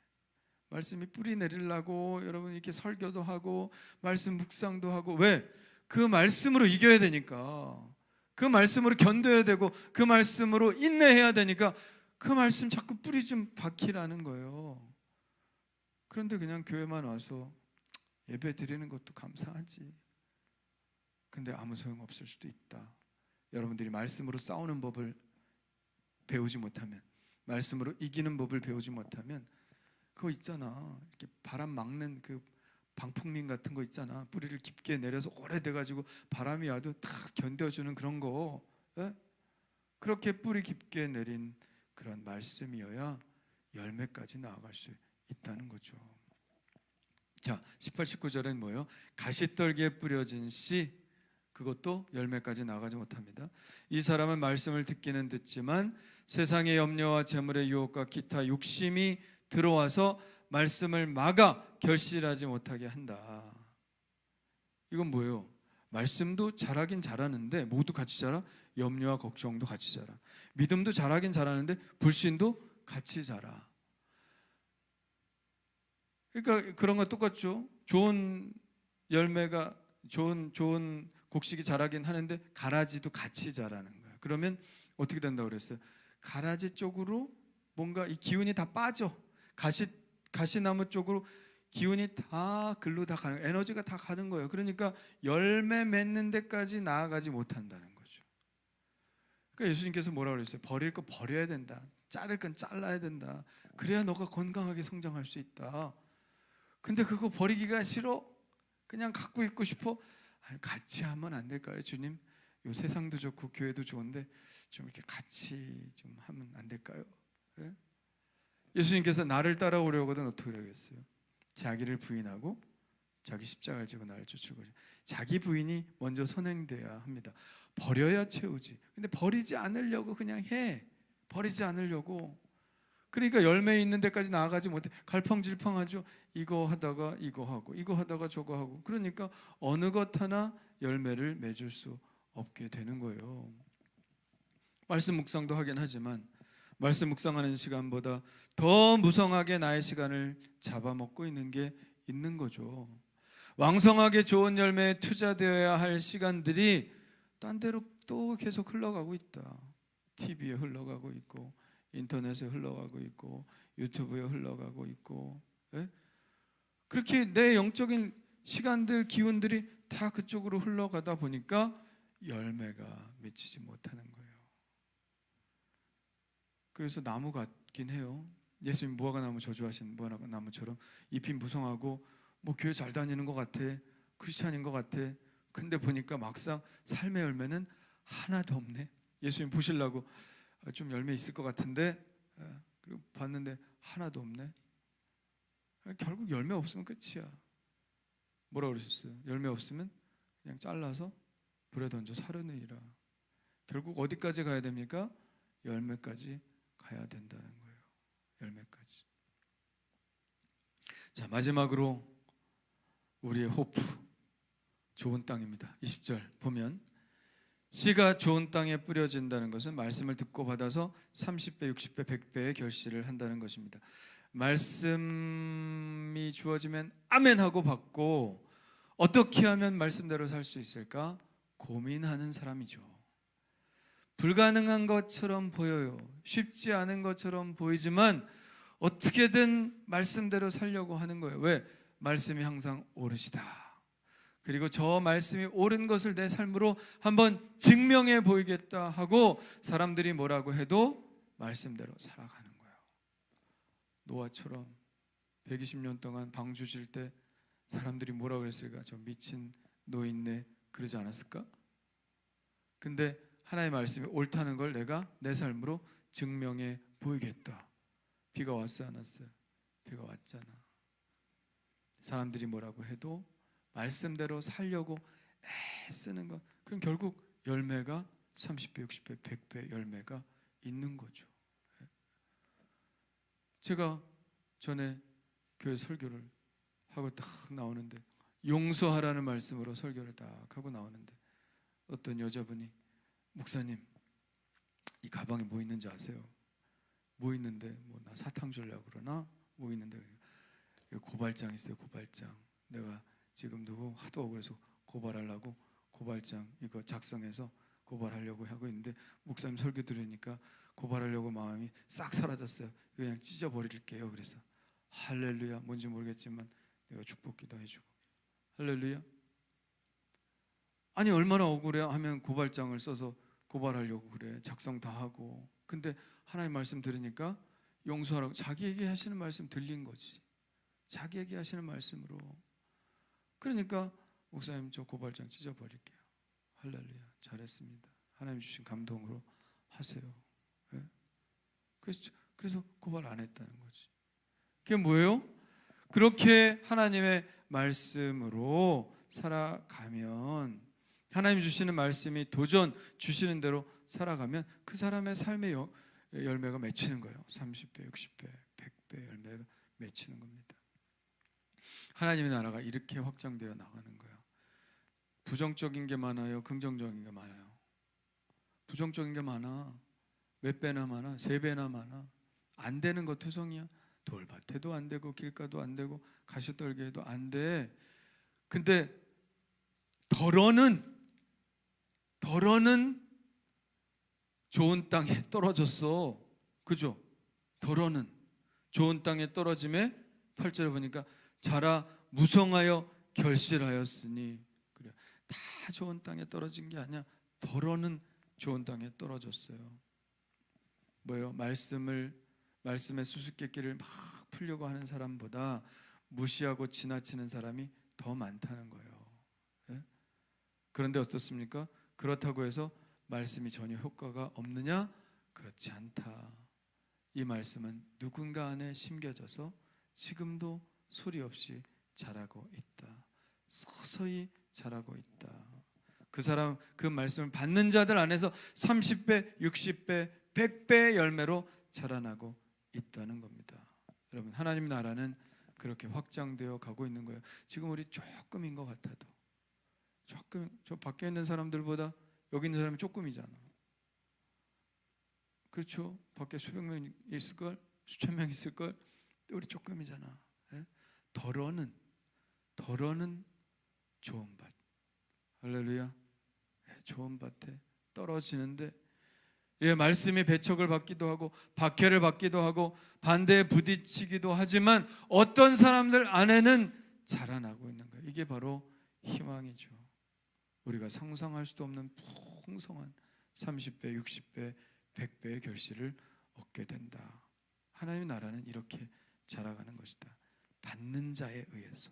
[SPEAKER 1] 말씀이 뿌리 내리려고 여러분 이렇게 설교도 하고 말씀 묵상도 하고 왜? 그 말씀으로 이겨야 되니까. 그 말씀으로 견뎌야 되고 그 말씀으로 인내해야 되니까 그 말씀 자꾸 뿌리 좀 박히라는 거예요. 그런데 그냥 교회만 와서 예배 드리는 것도 감사하지. 근데 아무 소용 없을 수도 있다. 여러분들이 말씀으로 싸우는 법을 배우지 못하면, 말씀으로 이기는 법을 배우지 못하면 그거 있잖아. 이렇게 바람 막는 그 방풍린 같은 거 있잖아. 뿌리를 깊게 내려서 오래돼가지고 바람이 와도 탁 견뎌주는 그런 거. 예? 그렇게 뿌리 깊게 내린 그런 말씀이어야 열매까지 나아갈 수 있다는 거죠. 자, 18, 19절엔 뭐예요? 가시떨기에 뿌려진 씨, 그것도 열매까지 나가지 못합니다. 이 사람은 말씀을 듣기는 듣지만 세상의 염려와 재물의 유혹과 기타 욕심이 들어와서 말씀을 막아 결실하지 못하게 한다. 이건 뭐예요? 말씀도 잘하긴 잘하는데 모두 같이 자라. 염려와 걱정도 같이 자라. 믿음도 잘하긴 잘하는데 불신도 같이 자라. 그러니까 그런 거 똑같죠. 좋은 열매가 좋은 곡식이 자라긴 하는데 가라지도 같이 자라는 거예요. 그러면 어떻게 된다고 그랬어요? 가라지 쪽으로 뭔가 이 기운이 다 빠져. 가시나무 쪽으로 기운이 다 글로 다 가는, 에너지가 다 가는 거예요. 그러니까 열매 맺는 데까지 나아가지 못한다는 거죠. 그러니까 예수님께서 뭐라고 그랬어요? 버릴 거 버려야 된다. 자를 건 잘라야 된다. 그래야 너가 건강하게 성장할 수 있다. 근데 그거 버리기가 싫어? 그냥 갖고 있고 싶어? 아니, 같이 하면 안 될까요? 주님, 요 세상도 좋고 교회도 좋은데 좀 이렇게 같이 좀 하면 안 될까요? 예? 예수님께서 나를 따라오려거든 어떻게 하겠어요? 자기를 부인하고 자기 십자가를 지고 나를 쫓으고, 자기 부인이 먼저 선행돼야 합니다. 버려야 채우지. 근데 버리지 않으려고 그냥 해. 버리지 않으려고. 그러니까 열매 있는 데까지 나아가지 못해. 갈팡질팡하죠. 이거 하다가 이거 하고, 이거 하다가 저거 하고. 그러니까 어느 것 하나 열매를 맺을 수 없게 되는 거예요. 말씀 묵상도 하긴 하지만 말씀 묵상하는 시간보다 더 무성하게 나의 시간을 잡아먹고 있는 게 있는 거죠. 왕성하게 좋은 열매에 투자되어야 할 시간들이 딴 데로 또 계속 흘러가고 있다. TV에 흘러가고 있고, 인터넷에 흘러가고 있고, 유튜브에 흘러가고 있고, 예? 그렇게 내 영적인 시간들, 기운들이 다 그쪽으로 흘러가다 보니까 열매가 맺히지 못하는 거예요. 그래서 나무 같긴 해요. 예수님 무화과나무 저주하신 무화과나무처럼 잎이 무성하고 뭐 교회 잘 다니는 것 같아, 크리스찬인 것 같아. 근데 보니까 막상 삶의 열매는 하나도 없네. 예수님 보시려고 좀 열매 있을 것 같은데, 그리고 봤는데 하나도 없네. 결국 열매 없으면 끝이야. 뭐라고 그러셨어요? 열매 없으면 그냥 잘라서 불에 던져 사르느니라. 결국 어디까지 가야 됩니까? 열매까지 가야 된다는 거예요. 열매까지. 자, 마지막으로 우리의 호프, 좋은 땅입니다. 20절 보면 씨가 좋은 땅에 뿌려진다는 것은 말씀을 듣고 받아서 30배, 60배, 100배의 결실을 한다는 것입니다. 말씀이 주어지면 아멘하고 받고, 어떻게 하면 말씀대로 살 수 있을까 고민하는 사람이죠. 불가능한 것처럼 보여요. 쉽지 않은 것처럼 보이지만 어떻게든 말씀대로 살려고 하는 거예요. 왜? 말씀이 항상 옳으시다. 그리고 저 말씀이 옳은 것을 내 삶으로 한번 증명해 보이겠다 하고 사람들이 뭐라고 해도 말씀대로 살아가는 거예요. 노아처럼 120년 동안 방주 질 때 사람들이 뭐라고 그랬을까? 저 미친 노인네 그러지 않았을까? 근데 하나님의 말씀이 옳다는 걸 내가 내 삶으로 증명해 보이겠다. 비가 왔어요, 안 왔어요? 비가 왔잖아. 사람들이 뭐라고 해도 말씀대로 살려고 애쓰는 것, 그럼 결국 열매가 30배, 60배, 100배 열매가 있는 거죠. 제가 전에 교회 설교를 하고 딱 나오는데, 용서하라는 말씀으로 설교를 딱 하고 나오는데 어떤 여자분이, 목사님 이 가방에 뭐 있는지 아세요? 뭐 있는데, 뭐 나 사탕 주려고 그러나? 뭐 있는데, 고발장 있어요. 고발장. 내가 지금 누구 하도 억울해서 고발하려고 고발장 이거 작성해서 고발하려고 하고 있는데, 목사님 설교 들으니까 고발하려고 마음이 싹 사라졌어요. 그냥 찢어버릴게요. 그래서 할렐루야. 뭔지 모르겠지만 내가 축복기도 해주고, 할렐루야. 아니 얼마나 억울해 하면 고발장을 써서 고발하려고 그래. 작성 다 하고. 근데 하나님 말씀 들으니까 용서하라고, 자기에게 하시는 말씀 들린 거지. 자기에게 하시는 말씀으로. 그러니까 목사님 저 고발장 찢어버릴게요. 할렐루야. 잘했습니다. 하나님 주신 감동으로 하세요. 네? 그래서 고발 안 했다는 거지. 그게 뭐예요? 그렇게 하나님의 말씀으로 살아가면 하나님 주시는 말씀이 도전 주시는 대로 살아가면 그 사람의 삶의 열매가 맺히는 거예요. 30배, 60배, 100배 열매가 맺히는 겁니다. 하나님의 나라가 이렇게 확장되어 나가는 거예요. 부정적인 게 많아요? 긍정적인 게 많아요? 부정적인 게 많아. 몇 배나 많아? 3배나 많아. 안 되는 거 투성이야. 돌밭에도 안 되고 길가도 안 되고 가시떨기에도 안 돼. 근데 덜어는 좋은 땅에 떨어졌어. 그죠? 덜어는 좋은 땅에 떨어짐에 8절에 보니까 자라 무성하여 결실하였으니. 그래. 다 좋은 땅에 떨어진 게 아니야. 덜어는 좋은 땅에 떨어졌어요. 뭐예요? 말씀의 수수께끼를 막 풀려고 하는 사람보다 무시하고 지나치는 사람이 더 많다는 거예요. 예? 그런데 어떻습니까? 그렇다고 해서 말씀이 전혀 효과가 없느냐? 그렇지 않다. 이 말씀은 누군가 안에 심겨져서 지금도 소리 없이 자라고 있다. 서서히 자라고 있다. 그 사람, 그 말씀을 받는 자들 안에서 30배, 60배, 100배의 열매로 자라나고 있다는 겁니다. 여러분, 하나님 나라는 그렇게 확장되어 가고 있는 거예요. 지금 우리 조금인 것 같아도, 조금, 저 밖에 있는 사람들보다 여기 있는 사람이 조금이잖아. 그렇죠? 밖에 수백 명 있을걸, 수천 명 있을걸. 우리 조금이잖아. 예? 덜어는 좋은 밭. 할렐루야. 좋은 밭에 떨어지는데, 예, 말씀이 배척을 받기도 하고 박해를 받기도 하고 반대에 부딪히기도 하지만 어떤 사람들 안에는 자라나고 있는 거예요. 이게 바로 희망이죠. 우리가 상상할 수도 없는 풍성한 30배, 60배, 100배의 결실을 얻게 된다. 하나님의 나라는 이렇게 자라가는 것이다. 받는 자에 의해서.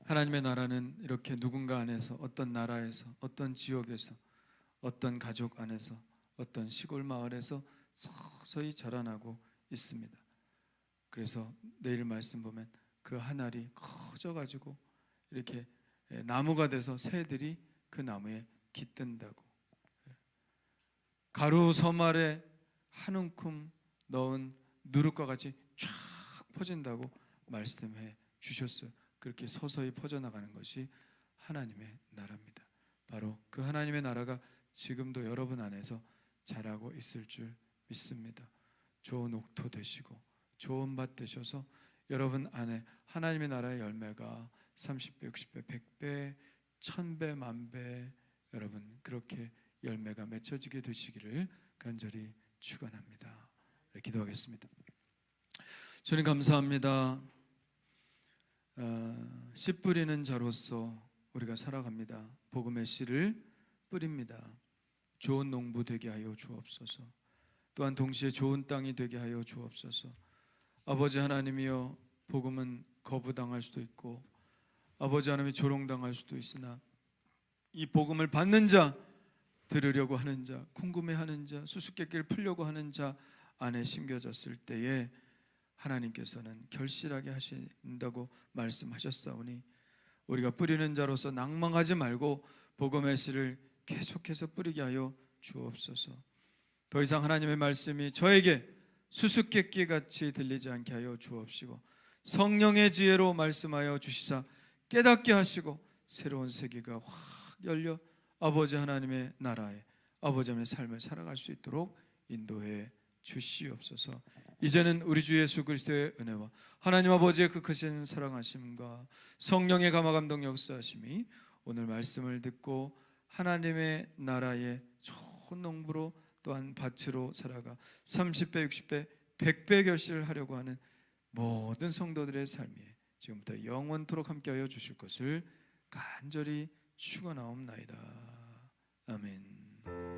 [SPEAKER 1] 하나님의 나라는 이렇게 누군가 안에서, 어떤 나라에서, 어떤 지역에서, 어떤 가족 안에서, 어떤 시골 마을에서 서서히 자라나고 있습니다. 그래서 내일 말씀 보면 그 한 알이 커져가지고 이렇게 나무가 돼서 새들이 그 나무에 깃든다고. 가루 서말에 한 움큼 넣은 누룩과 같이 쫙 퍼진다고 말씀해 주셨어요. 그렇게 서서히 퍼져나가는 것이 하나님의 나라입니다. 바로 그 하나님의 나라가 지금도 여러분 안에서 자라고 있을 줄 믿습니다. 좋은 옥토 되시고 좋은 밭 되셔서 여러분 안에 하나님의 나라의 열매가 30배, 60배, 100배, 1000배, 만배 여러분 그렇게 열매가 맺혀지게 되시기를 간절히 축원합니다. 기도하겠습니다. 주님 감사합니다. 씨 뿌리는 자로서 우리가 살아갑니다. 복음의 씨를 뿌립니다. 좋은 농부 되게 하여 주옵소서. 또한 동시에 좋은 땅이 되게 하여 주옵소서. 아버지 하나님이여, 복음은 거부당할 수도 있고 아버지 하나님이 조롱당할 수도 있으나 이 복음을 받는 자, 들으려고 하는 자, 궁금해하는 자, 수수께끼를 풀려고 하는 자 안에 심겨졌을 때에 하나님께서는 결실하게 하신다고 말씀하셨사오니 우리가 뿌리는 자로서 낭망하지 말고 복음의 씨를 계속해서 뿌리게 하여 주옵소서. 더 이상 하나님의 말씀이 저에게 수수께끼 같이 들리지 않게 하여 주옵시고 성령의 지혜로 말씀하여 주시사 깨닫게 하시고 새로운 세계가 확 열려 아버지 하나님의 나라에 아버지 하나님의 삶을 살아갈 수 있도록 인도해 주시옵소서. 이제는 우리 주 예수 그리스도의 은혜와 하나님 아버지의 그 크신 사랑하심과 성령의 감화감동 역사하심이 오늘 말씀을 듣고 하나님의 나라의 좋은 농부로 또한 밭으로 살아가 30배, 60배, 100배 결실을 하려고 하는 모든 성도들의 삶에 지금부터 영원토록 함께하여 주실 것을 간절히 축원하옵나이다. 아멘.